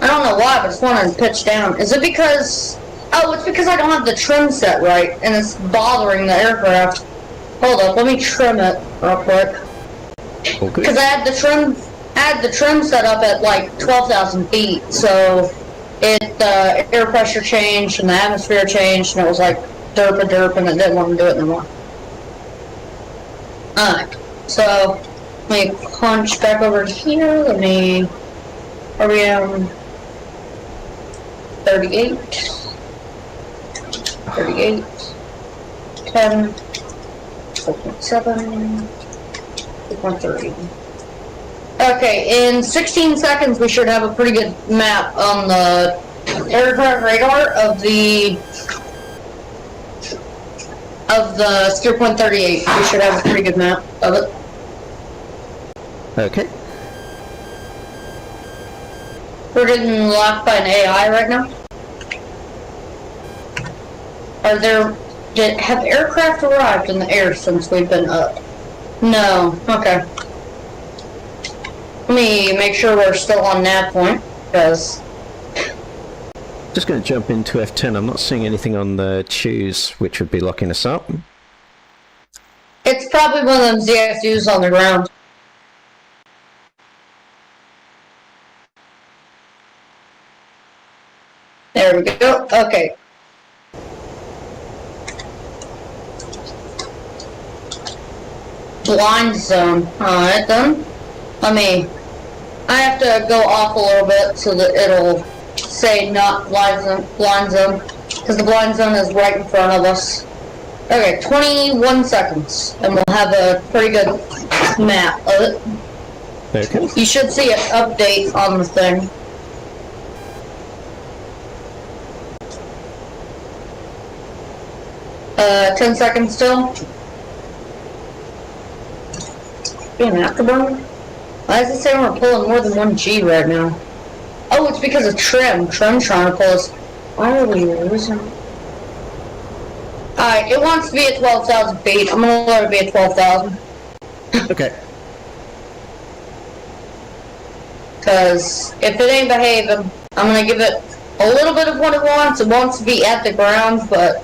I don't know why, but it's wanting to pitch down. Is it because... Oh, it's because I don't have the trim set right, and it's bothering the aircraft. Hold up, let me trim it real quick. Okay. Because I had the trim set up at like 12,000 feet, so air pressure changed and the atmosphere changed, and it was like derp, and it didn't want to do it anymore. Alright, so let me punch back over here. Are we on 38? 38, 10, 4.7, 2.3. Okay, in 16 seconds we should have a pretty good map on the aircraft radar of the steer point 38. We should have a pretty good map of it. Okay. We're getting locked by an AI right now. Have aircraft arrived in the air since we've been up? No. Okay. Let me make sure we're still on nav point, because... Just going to jump into F10. I'm not seeing anything on the choose, which would be locking us up. It's probably one of them ZSUs on the ground. There we go. Okay. Blind zone. Alright then. I have to go off a little bit so that it'll say not blind zone. Because the blind zone is right in front of us. Okay, 21 seconds. And we'll have a pretty good map of it. Okay. You should see an update on the thing. Uh, 10 seconds still. Being afterburner? Why does it say we're pulling more than 1 G right now? Oh, it's because of trim. Trim's trying to pull us. Why are we losing? Alright, it wants to be at 12,000 feet. I'm gonna let it be at 12,000. Okay. Because if it ain't behaving, I'm going to give it a little bit of what it wants. It wants to be at the ground, but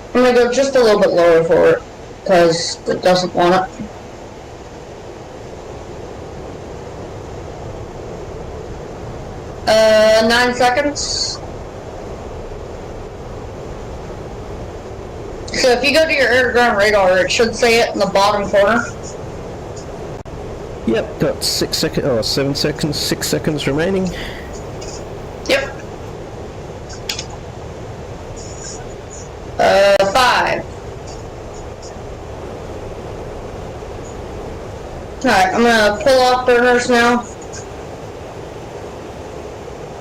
I'm going to go just a little bit lower for it. Because it doesn't want it. Uh, 9 seconds. So if you go to your air-to-ground radar, it should say it in the bottom corner. Yep, got 6 seconds, or 7 seconds, 6 seconds remaining. Yep. 5. Alright, I'm gonna pull off burners now.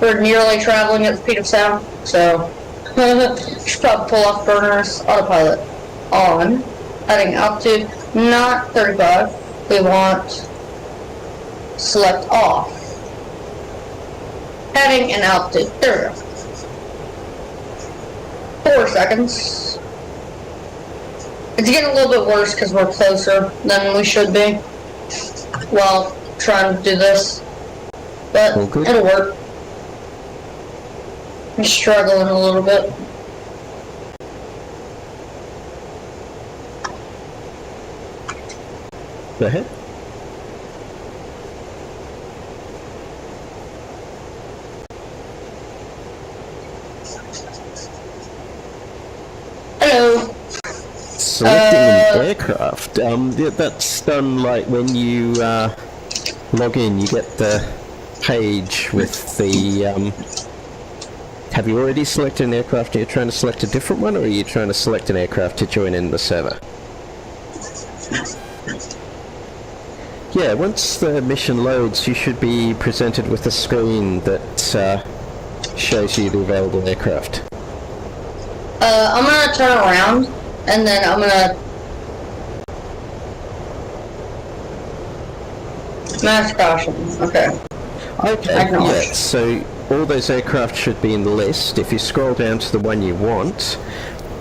We're nearly traveling at the speed of sound, so should probably pull off burners. Autopilot on. Heading altitude, not 35. We want select off. Heading and altitude. There we go. 4 seconds. It's getting a little bit worse because we're closer than we should be while trying to do this. But it'll work. I'm struggling a little bit. Go ahead. Hello. Selecting an aircraft. Yeah, that's done like when you log in, you get the page with the. Have you already selected an aircraft and you're trying to select a different one, or are you trying to select an aircraft to join in the server? Yeah, once the mission loads, you should be presented with a screen that shows you the available aircraft. I'm gonna turn around, and then I'm gonna mass caution. Okay. Okay, yeah, so all those aircraft should be in the list. If you scroll down to the one you want,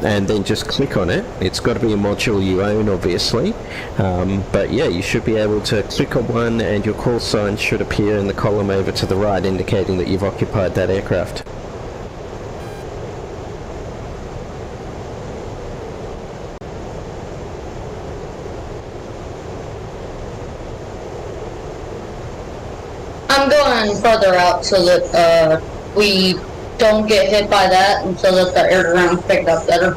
and then just click on it, it's got to be a module you own, obviously. But yeah, you should be able to click on one, and your call sign should appear in the column over to the right, indicating that you've occupied that aircraft. I'm going further out so that we don't get hit by that, and so that the air to ground picked up better.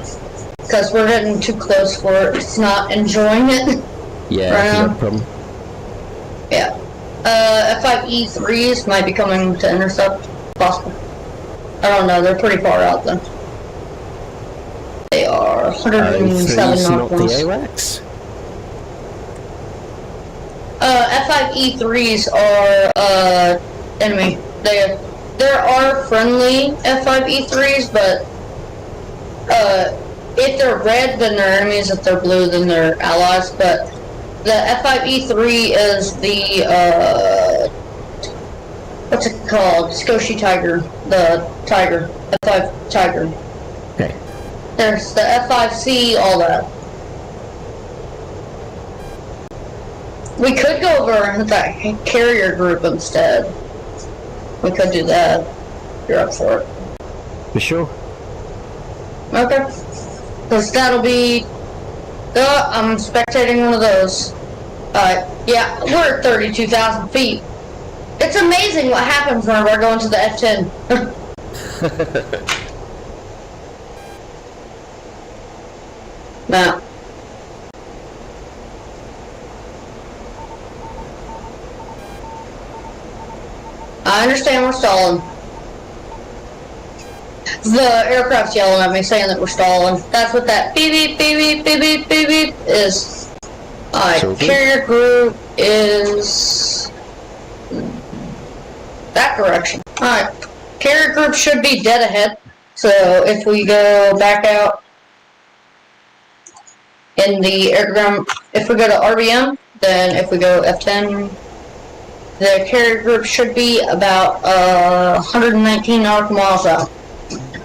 Because we're getting too close for it. It's not enjoying it. Yeah, right no problem. Yeah. F-15E3s might be coming to intercept. Possible. I don't know. They're pretty far out then. They are 107 not the knots. AWACS? F-5E3s are enemy. There are friendly F-5E3s, but if they're red, then they're enemies. If they're blue, then they're allies. But the F-5E3 is the what's it called? Scotia Tiger. The Tiger. F-5 Tiger. Okay. There's the F-5C, all that. We could go over into that carrier group instead. We could do that. You're up for it. For sure. Okay. Because that'll be... I'm spectating one of those. Yeah, we're at 32,000 feet. It's amazing what happens when we're going to the F-10. Now. I understand we're stalling. The aircraft's yelling at me saying that we're stalling. That's what that beep beep beep beep beep beep beep beep is. Alright, carrier group is that direction. Alright. Carrier group should be dead ahead. So if we go back out in the airground, if we go to RBM, then if we go F10, the carrier group should be about 119 nautical miles out.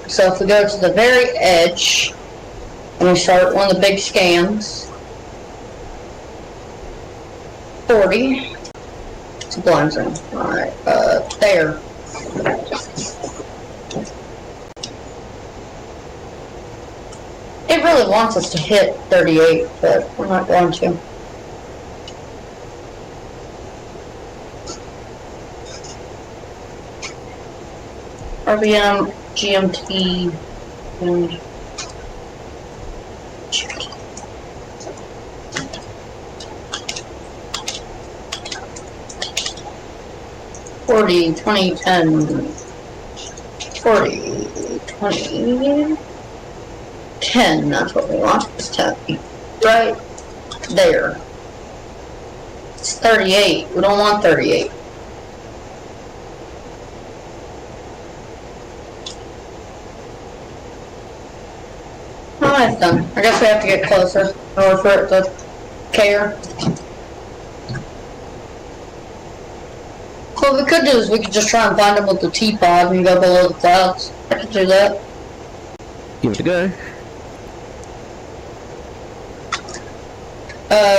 So if we go to the very edge, and we start one of the big scans, 40, Two blinds in. Alright, there. It really wants us to hit 38, but we're not going to. RBM, GMT, and 40, 20, 10, 40, 20, 10, that's what we want, it's 10, right there. It's 38, we don't want 38. Alright then, I guess we have to get closer in order for it to care. What we could do is we could just try and find them with the T-pod and go below the clouds. I could do that. Give it a go.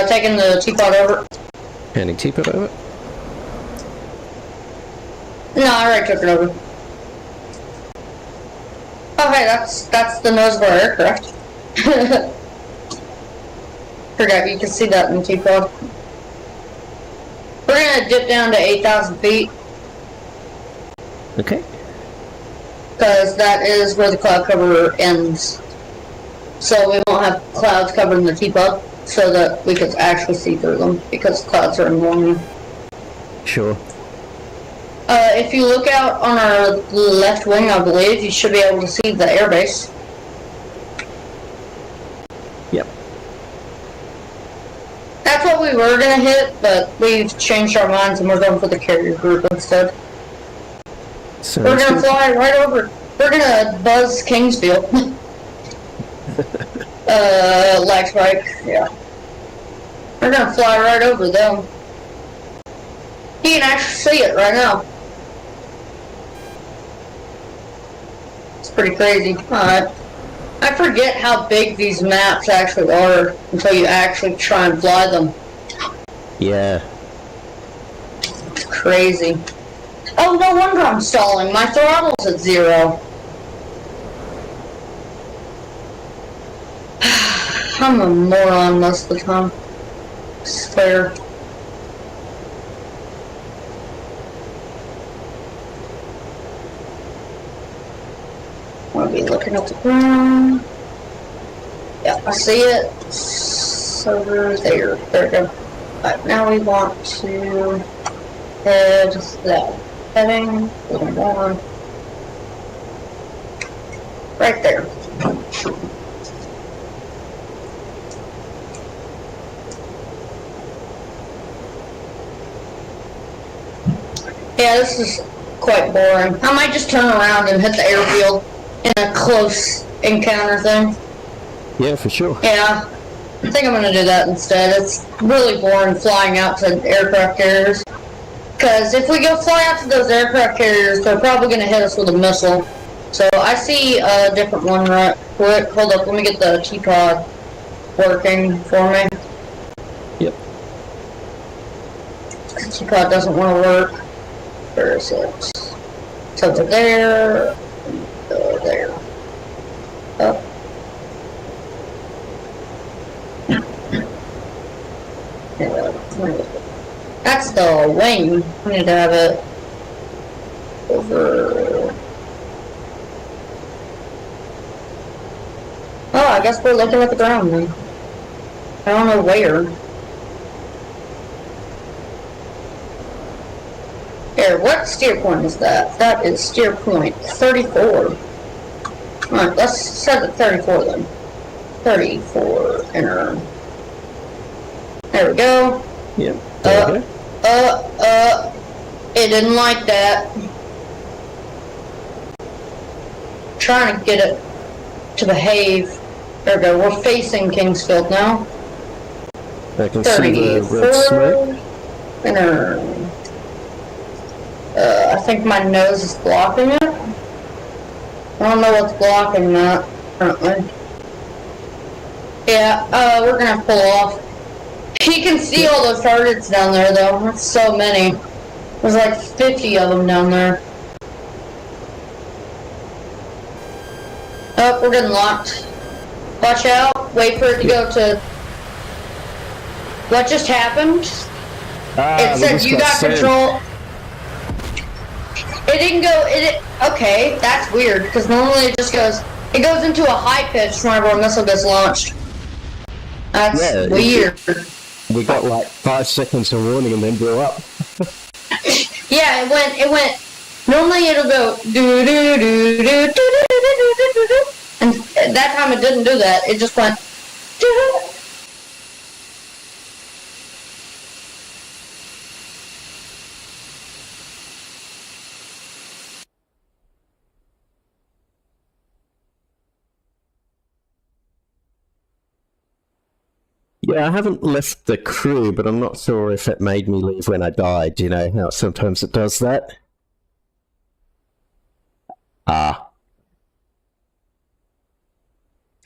Taking the T-pod over. Handing T-pod over. No, I already took it over. Oh hey, that's the nose of our aircraft. Forgot, you can see that in the T-pod. We're gonna dip down to 8,000 feet. Okay. Because that is where the cloud cover ends. So we won't have clouds covering the T-pod, so that we can actually see through them, because clouds are annoying. Sure. If you look out on our left wing, I believe, you should be able to see the airbase. Yep. That's what we were gonna hit, but we've changed our minds and we're going for the carrier group instead. So We're gonna fly right over. We're gonna buzz Kingsfield. Lag spike, yeah. We're gonna fly right over them. You can actually see it right now. It's pretty crazy. Alright. I forget how big these maps actually are until you actually try and fly them. Yeah. It's crazy. Oh, no wonder I'm stalling. My throttle's at 0. I'm a moron most of the time. I swear. I'll be looking at the ground. Yeah, I see it. It's over there. There we go. Alright, now we want to head that. Heading, a little more. Right there. Yeah, this is quite boring. I might just turn around and hit the airfield in a close encounter thing. Yeah, for sure. Yeah, I think I'm gonna do that instead. It's really boring flying out to aircraft carriers. Because if we go fly out to those aircraft carriers, they're probably gonna hit us with a missile. So I see a different one right quick. Hold up, let me get the T-pod working for me. Yep. T-pod doesn't want to work. Where is it? It's over there. There. Up. That's the wing. I need to have it over. Oh, I guess we're looking at the ground then. I don't know where. Here, what steer point is that? That is steer point 34. Alright, let's set it 34 then. 34, enter. There we go. Yep. There we go. It didn't like that. Trying to get it to behave. There we go, we're facing Kingsfield now. I can see the red smoke. Enter. I think my nose is blocking it. I don't know what's blocking that, currently. Yeah, we're gonna pull off. You can see all those targets down there, though. That's so many. There's like 50 of them down there. Oh, we're getting locked. Watch out. Wait for it to go to... What just happened? It said you got control. It didn't go... Okay, that's weird, because normally it just goes... It goes into a high pitch whenever a missile gets launched. That's weird. We got like 5 seconds of warning and then blew up. Yeah, it went... Normally it'll go... Do do do do do do do do do do. And that time it didn't do that. It just went... Doo. Yeah, I haven't left the crew, but I'm not sure if it made me leave when I died. You know how sometimes it does that? Ah.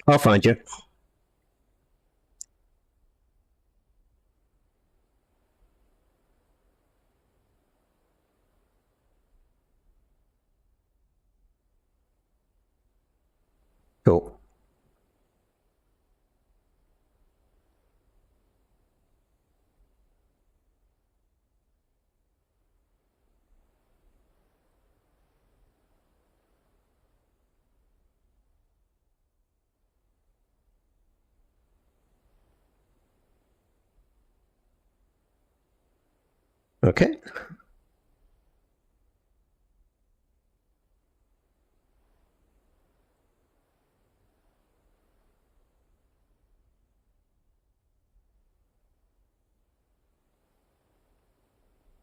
I'll find you. Cool. Okay.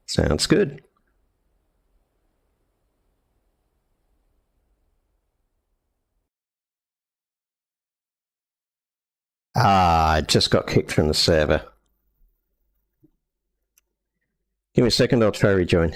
Sounds good. Ah, I just got kicked from the server. Give me a second, I'll try rejoin.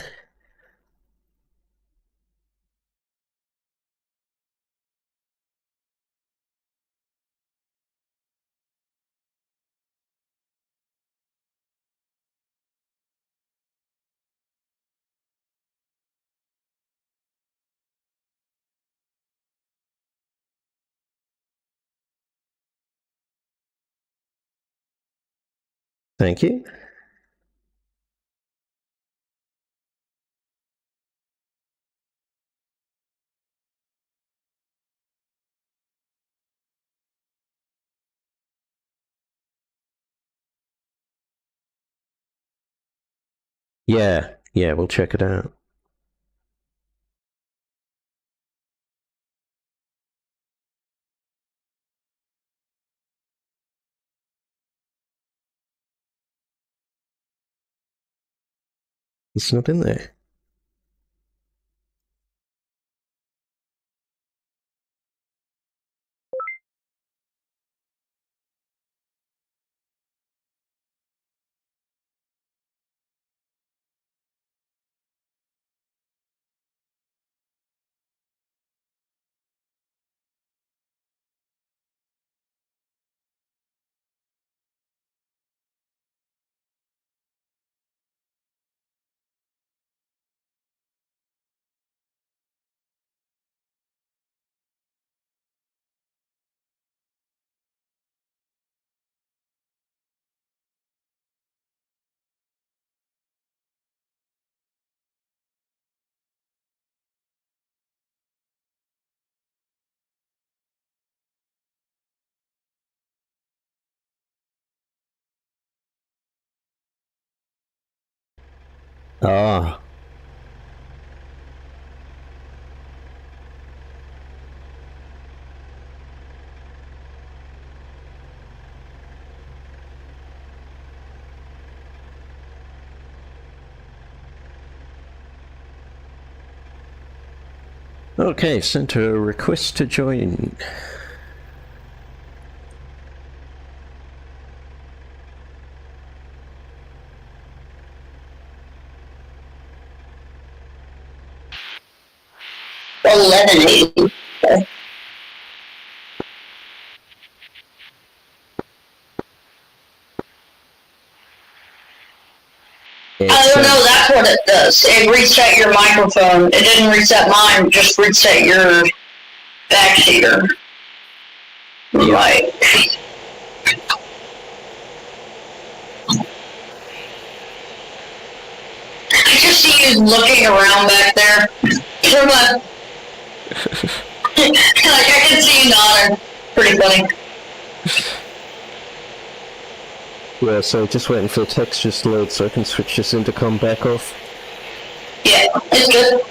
Thank you. Yeah, we'll check it out. It's not in there. Ah. Okay, sent a request to join. $11.80. I don't know, that's what it does. It reset your microphone. It didn't reset mine, just reset your backseater. Like, I just see you looking around back there. From a, like, I can see you nodding. Pretty funny. Well, so just waiting for the textures to load so I can switch this intercom back off. Yeah, it's good.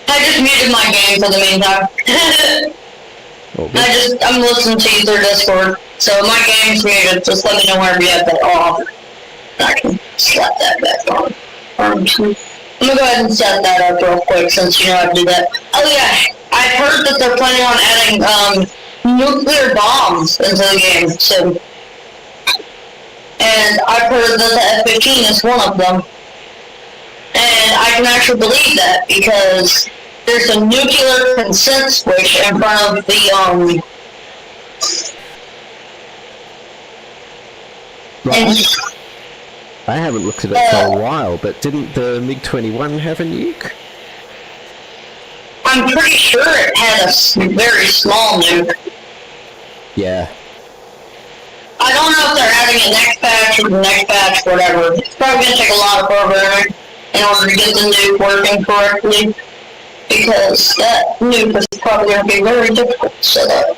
I just muted my game for the meantime. I'm listening to you through Discord, so my game's muted. Just let me know whenever you have that off. I can slap that back on. I'm gonna go ahead and set that up real quick since you know how to do that. Oh yeah, I've heard that they're planning on adding nuclear bombs into the game soon. And I've heard that the F-15 is one of them. And I can actually believe that because there's a nuclear consent switch in front of the I haven't looked at it for a while, but didn't the MiG-21 have a nuke? I'm pretty sure it had a very small nuke. Yeah. I don't know if they're adding a next patch or the next patch, whatever. It's probably going to take a lot of programming in order to get the nuke working correctly, because that nuke is probably going to be very difficult to set up.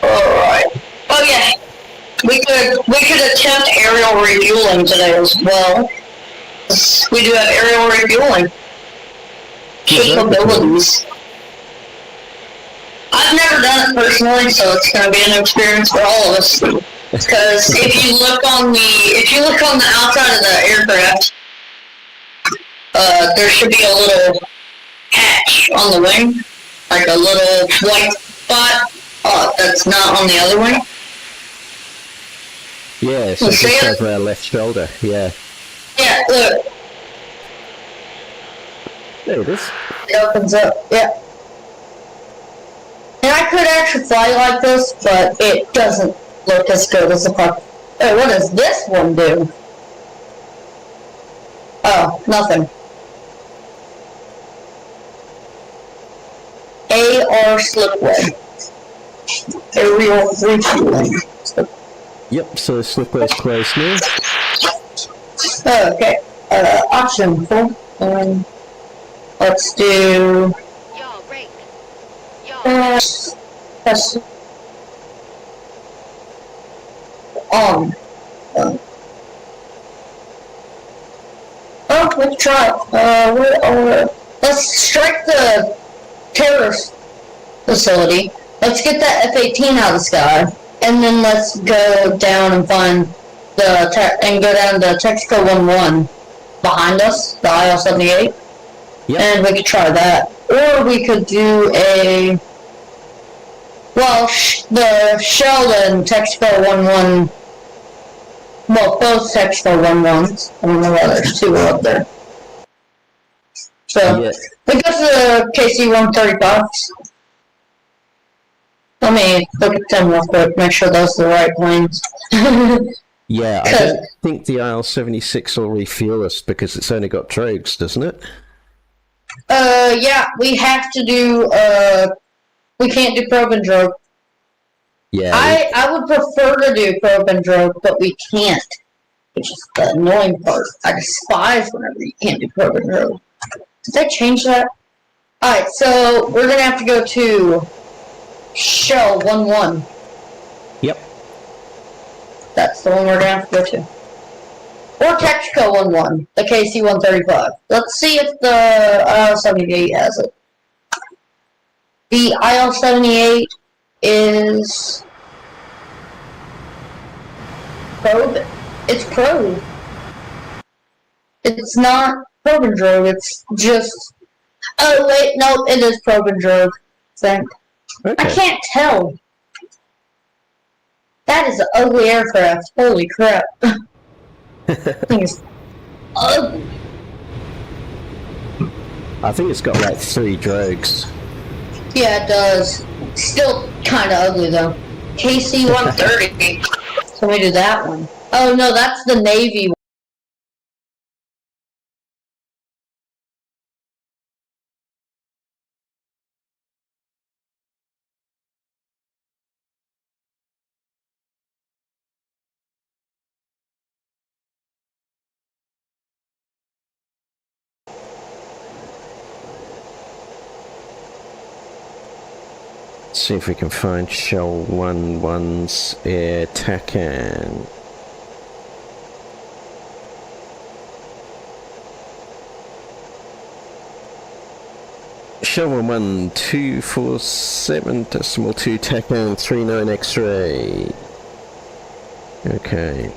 Alright. Oh yeah. We could attempt aerial refueling today as well. We do have aerial refueling capabilities. I've never done it personally, so it's going to be an experience for all of us. Because if you look on the outside of the aircraft, there should be a little hatch on the wing, like a little white spot that's not on the other wing. Yeah, so just over our left shoulder, yeah. Yeah, look. There it is. It opens up, yeah. And I could actually fly like this, but it doesn't look as good as the fuck. Hey, what does this one do? Oh, nothing. AR slipway. Aerial refueling. Yep, so the slipway's closed now. Okay. Option 4. Let's do. Y'all break. Press on. Oh, let's try it. Let's strike the terrorist facility. Let's get that F-18 out of the sky, and then let's go down and find go down to Texaco 1-1 behind us, the IL-78. Yep. And we could try that. Or we could do the Sheldon Texaco 1-1, well, both Texaco 1-1s. I don't know why there's two up there. So, we go to the KC-135s. Let me look at them real quick, make sure those are the right planes. Yeah, I don't think the IL-76 will refuel us because it's only got drogues, doesn't it? Yeah, we have to do, we can't do probe and drogue. Yeah. I would prefer to do probe and drogue, but we can't. Which is the annoying part. I despise whenever you can't do probe and drogue. Did they change that? Alright, so we're gonna have to go to Shell 1-1. Yep. That's the one we're gonna have to go to. Or Texaco 1-1, the KC-135. Let's see if the IL-78 has it. The IL-78 is probe. It's probe. It's not probe and drogue, it's just... Oh, wait, no, it is probe and drogue. Thank. Okay. I can't tell. That is an ugly aircraft. Holy crap. Thing is ugly. I think it's got like 3 drogues. Yeah, it does. Still kind of ugly though. KC-130. So we do that one. Oh no, that's the Navy one. See if we can find Shell 1's air TACAN. Shell 11247.2 TACAN 39 X-ray. Okay.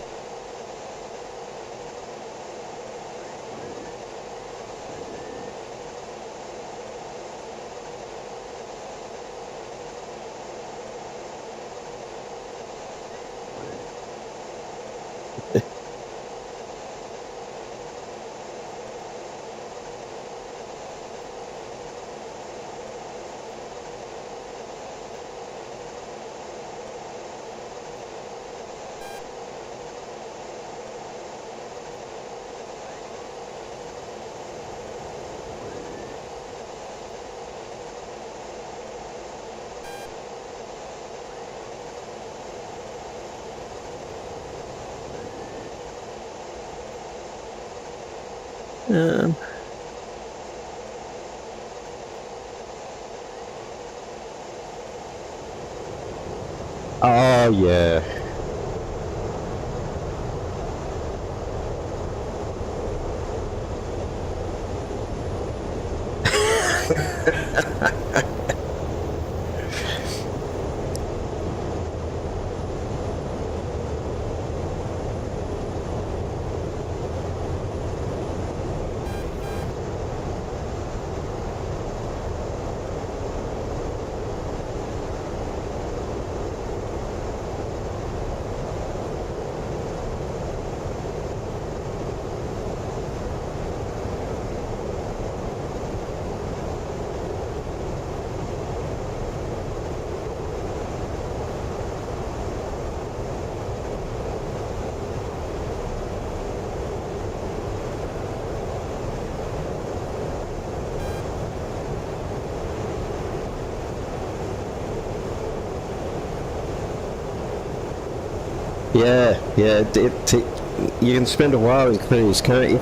Um, oh yeah. Yeah, you can spend a while in cruise, can't you?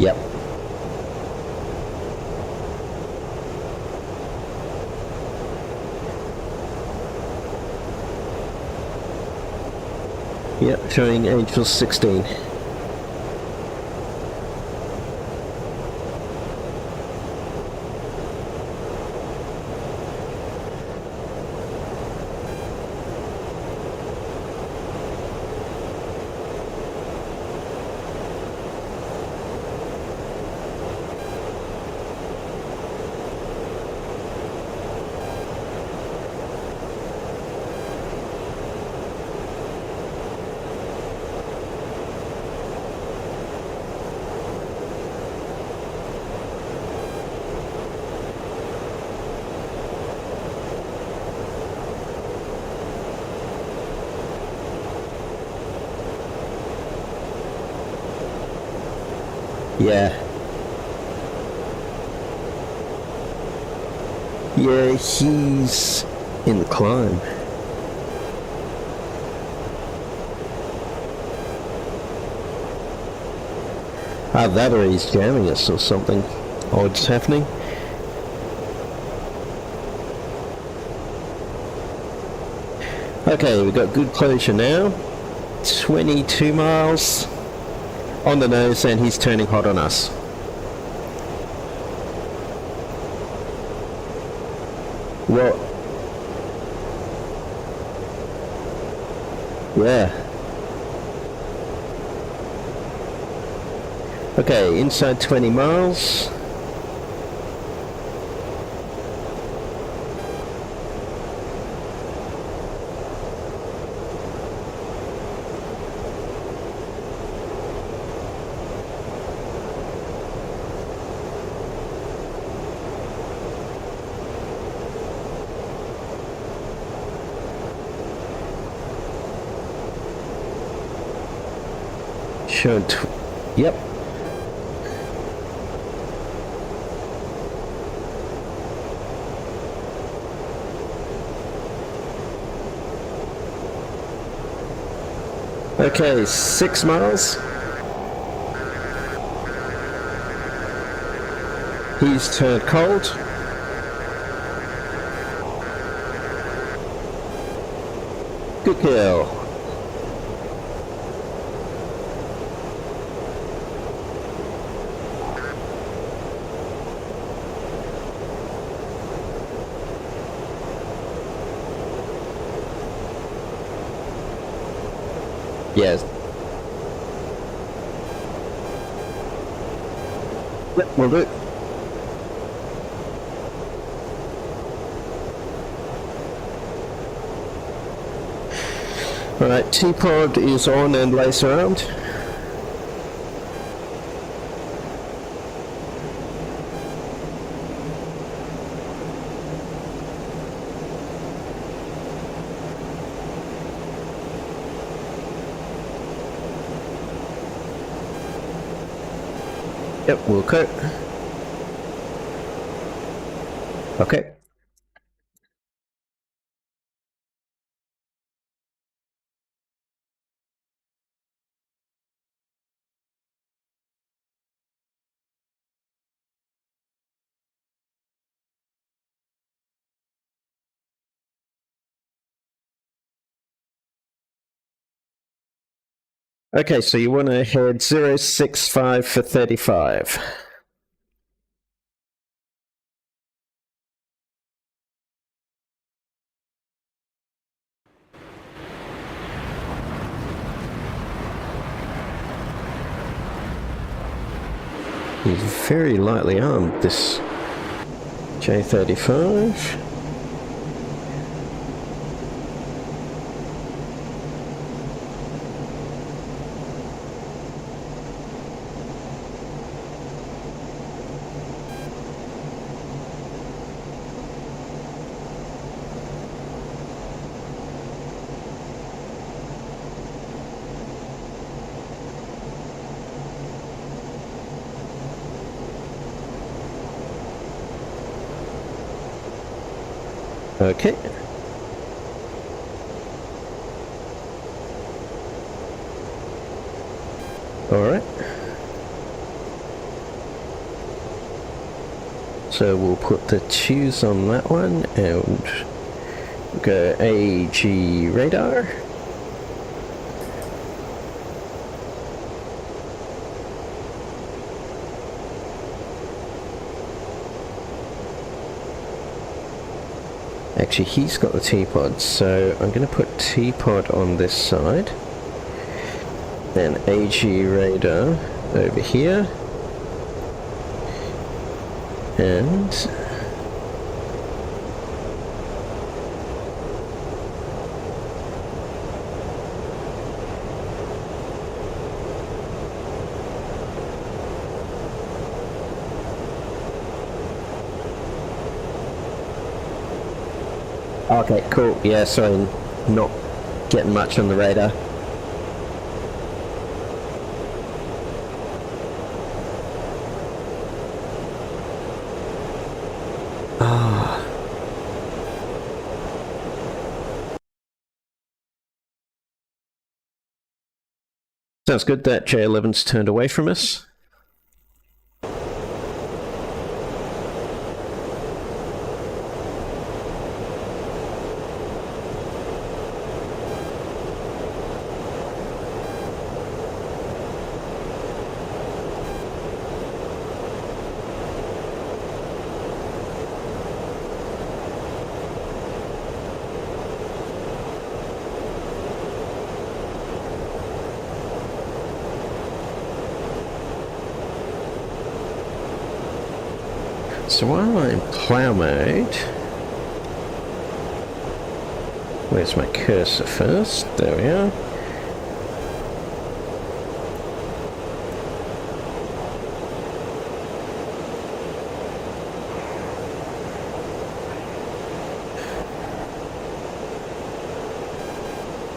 Yep. Yep, showing Angel 16. Yeah. Yeah, he's in the climb. That or he's jamming us or something odd's happening. Okay, we've got good closure now. 22 miles on the nose, and he's turning hot on us. Well, yeah. Okay, inside 20 miles. Should. Yep. Okay, 6 miles. He's turned cold. Good kill. Yes. Yep, we'll do it. Alright, T-Pod is on and laser armed. Yep, we'll cut. Okay. Okay, so you want to head 065 for 35. He's very lightly armed, this J-35. Okay. Alright. So we'll put the 2s on that one and go AG radar. Actually, he's got the T-Pod, so I'm going to put T-Pod on this side. Then AG radar over here. And okay, cool. Yeah, so I'm not getting much on the radar. Sounds good. That J11's turned away from us. So while I'm plow mode, where's my cursor first? There we are.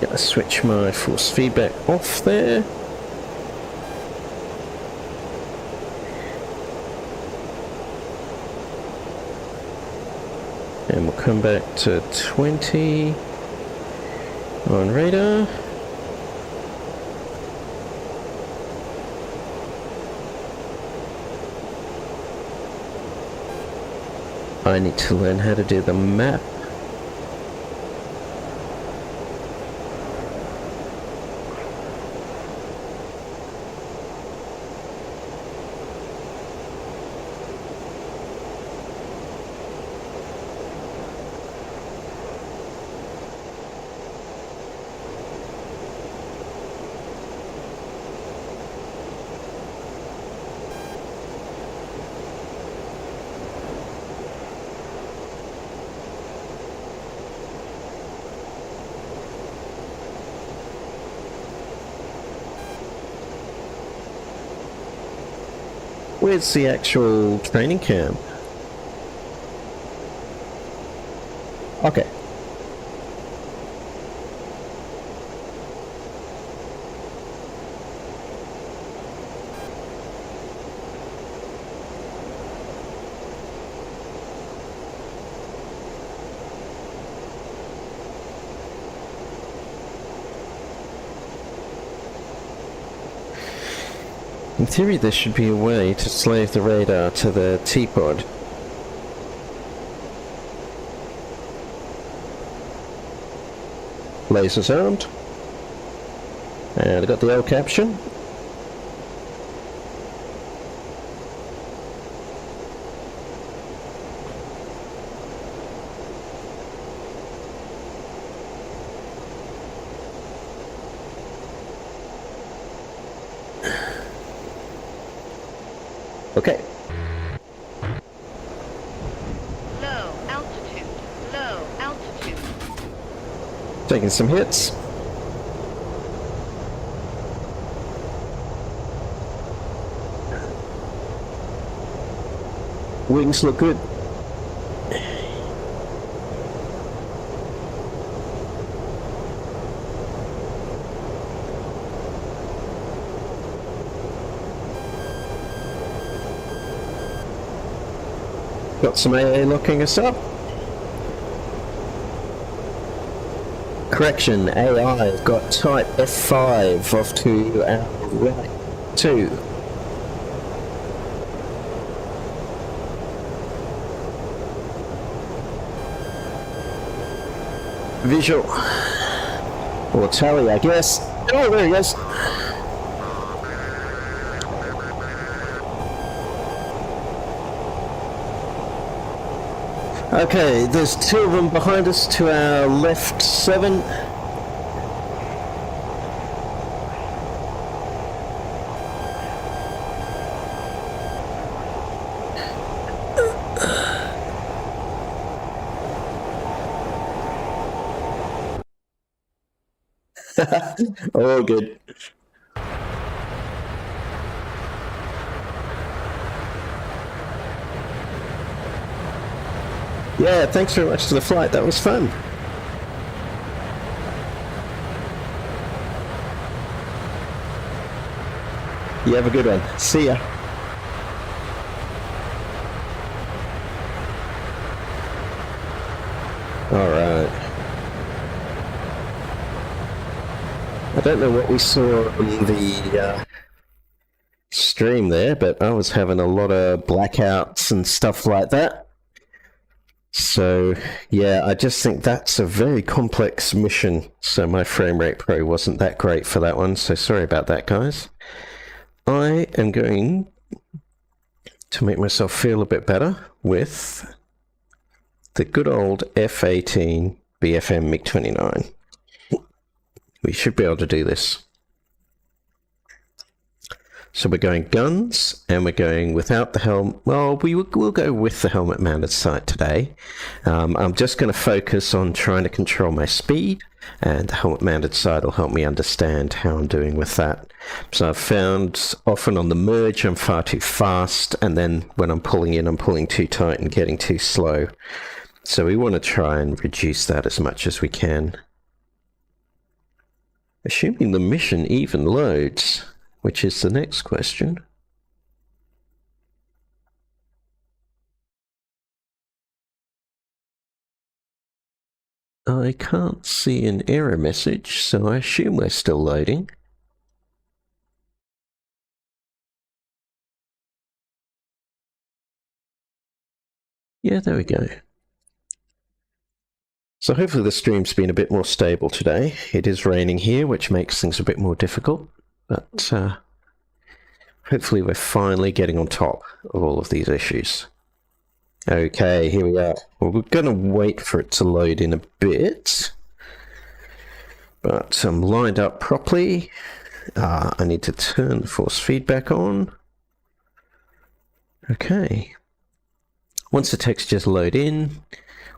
Gotta switch my force feedback off there. come back to 20 on radar. I need to learn how to do the map. Where's the actual training camp? Okay. In theory, there should be a way to slave the radar to the T-pod. Lasers armed. And I got the L caption. Okay. Low altitude. Low altitude. Taking some hits. Wings look good. Got some AA locking us up. Correction, AI has got type F5 off to our right 2. Visual. Or tally, I guess. Oh, there he is. Okay, there's 2 of them behind us to our left 7. Oh, good. Yeah, thanks very much for the flight. That was fun. You have a good one. See ya. Alright. I don't know what we saw on the stream there, but I was having a lot of blackouts and stuff like that. So, yeah, I just think that's a very complex mission. So my frame rate probably wasn't that great for that one. So sorry about that, guys. I am going to make myself feel a bit better with the good old F-18 BFM MiG-29. We should be able to do this. So we're going guns, and we're going without the helmet. Well, we'll go with the helmet-mounted sight today. I'm just going to focus on trying to control my speed, and the helmet-mounted sight will help me understand how I'm doing with that. So I've found often on the merge I'm far too fast, and then when I'm pulling in, I'm pulling too tight and getting too slow. So we want to try and reduce that as much as we can. Assuming the mission even loads, which is the next question. I can't see an error message, so I assume we're still loading. Yeah, there we go. So hopefully the stream's been a bit more stable today. It is raining here, which makes things a bit more difficult, but hopefully we're finally getting on top of all of these issues. Okay, here we are. Well, we're going to wait for it to load in a bit, but I'm lined up properly. I need to turn the force feedback on. Okay. Once the textures load in,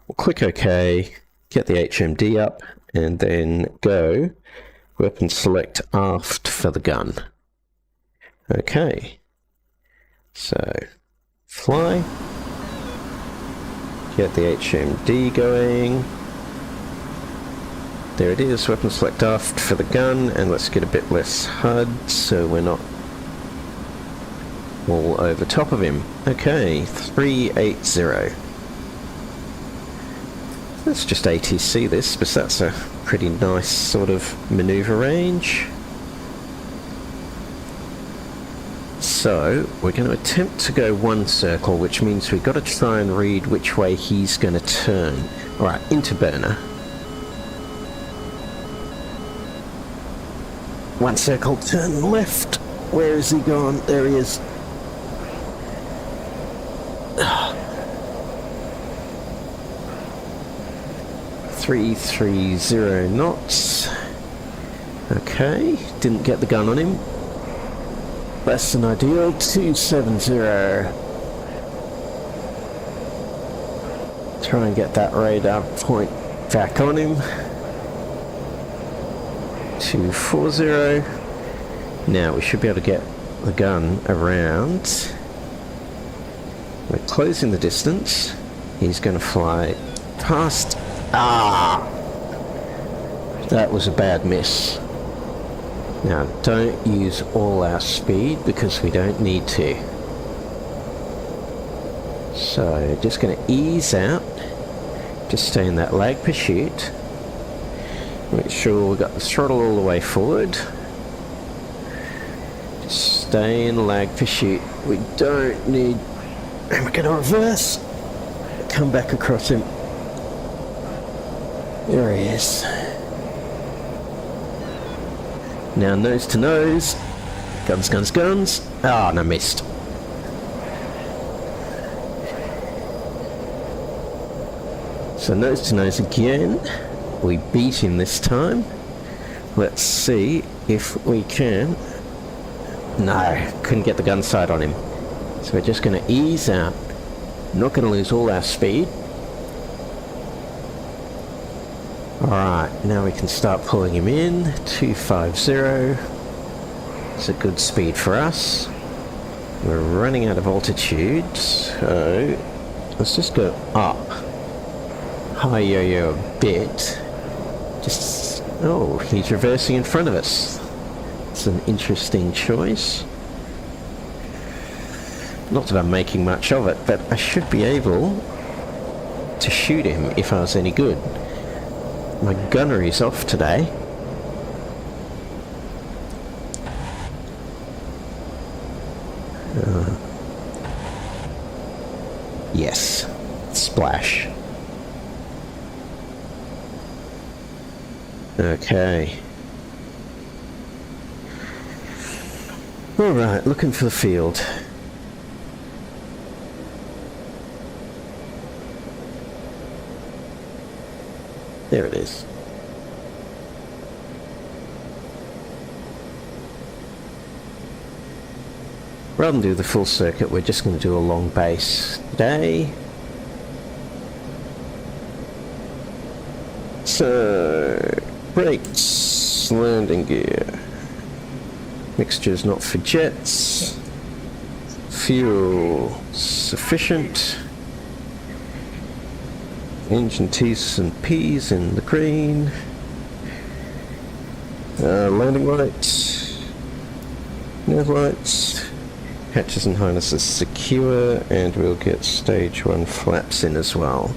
we'll click OK, get the HMD up, and then go weapon select aft for the gun. Okay. So, fly. Get the HMD going. There it is, weapon select aft for the gun, and let's get a bit less HUD so we're not all over top of him. Okay, 380. Let's just ATC this, because that's a pretty nice sort of maneuver range. So, we're going to attempt to go one circle, which means we've got to try and read which way he's going to turn. Alright, into burner. One circle, turn left. Where is he gone? There he is. 330 knots. Okay, didn't get the gun on him. Less than ideal. 270. Try and get that radar point back on him. 240. Now we should be able to get the gun around. We're closing the distance. He's going to fly past. That was a bad miss. Now, don't use all our speed because we don't need to. So, just going to ease out. Just stay in that lag pursuit. Make sure we've got the throttle all the way forward. Just stay in lag pursuit. We don't need... And we're going to reverse. Come back across him. There he is. Now nose to nose. Guns, guns, guns. Ah, no, missed. So nose to nose again. We beat him this time. Let's see if we can. No, couldn't get the gun sight on him. So we're just going to ease out. Not going to lose all our speed. Alright, now we can start pulling him in. 250. It's a good speed for us. We're running out of altitude, so let's just go up. High yo-yo a bit. Just... oh, he's reversing in front of us. It's an interesting choice. Not that I'm making much of it, but I should be able to shoot him if I was any good. My gunnery's off today. Yes. Splash. Okay. Alright, looking for the field. There it is. Rather than do the full circuit, we're just going to do a long base today. So, brakes, landing gear. Mixture's not for jets. Fuel sufficient. Engine T's and P's in the green. Landing lights. Nav lights. Hatches and harnesses secure, and we'll get stage 1 flaps in as well.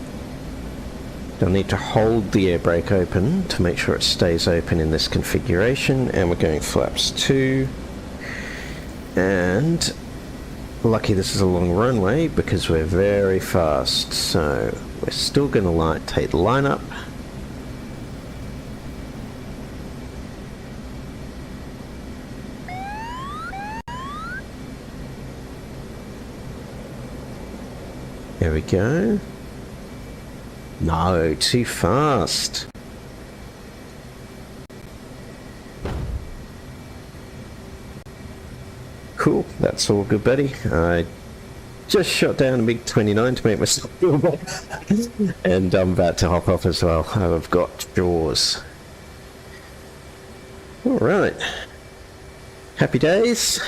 You'll need to hold the air brake open to make sure it stays open in this configuration, and we're going flaps 2. And lucky this is a long runway because we're very fast, so we're still going to take the line up. There we go. No, too fast. Cool, that's all good, buddy. I just shot down a MiG-29 to make myself feel better. And I'm about to hop off as well. I've got jaws. Alright. Happy days.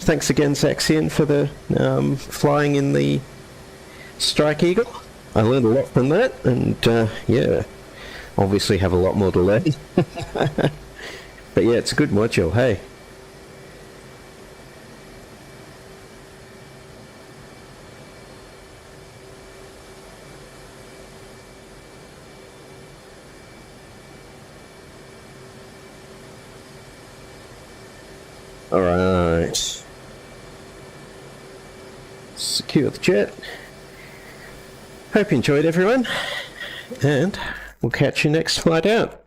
Thanks again, Zaxxion, for the flying in the Strike Eagle. I learned a lot from that, and yeah, obviously have a lot more to learn. But yeah, it's a good module, hey. Alright. Secure the jet. Hope you enjoyed, everyone, and we'll catch you next flight out.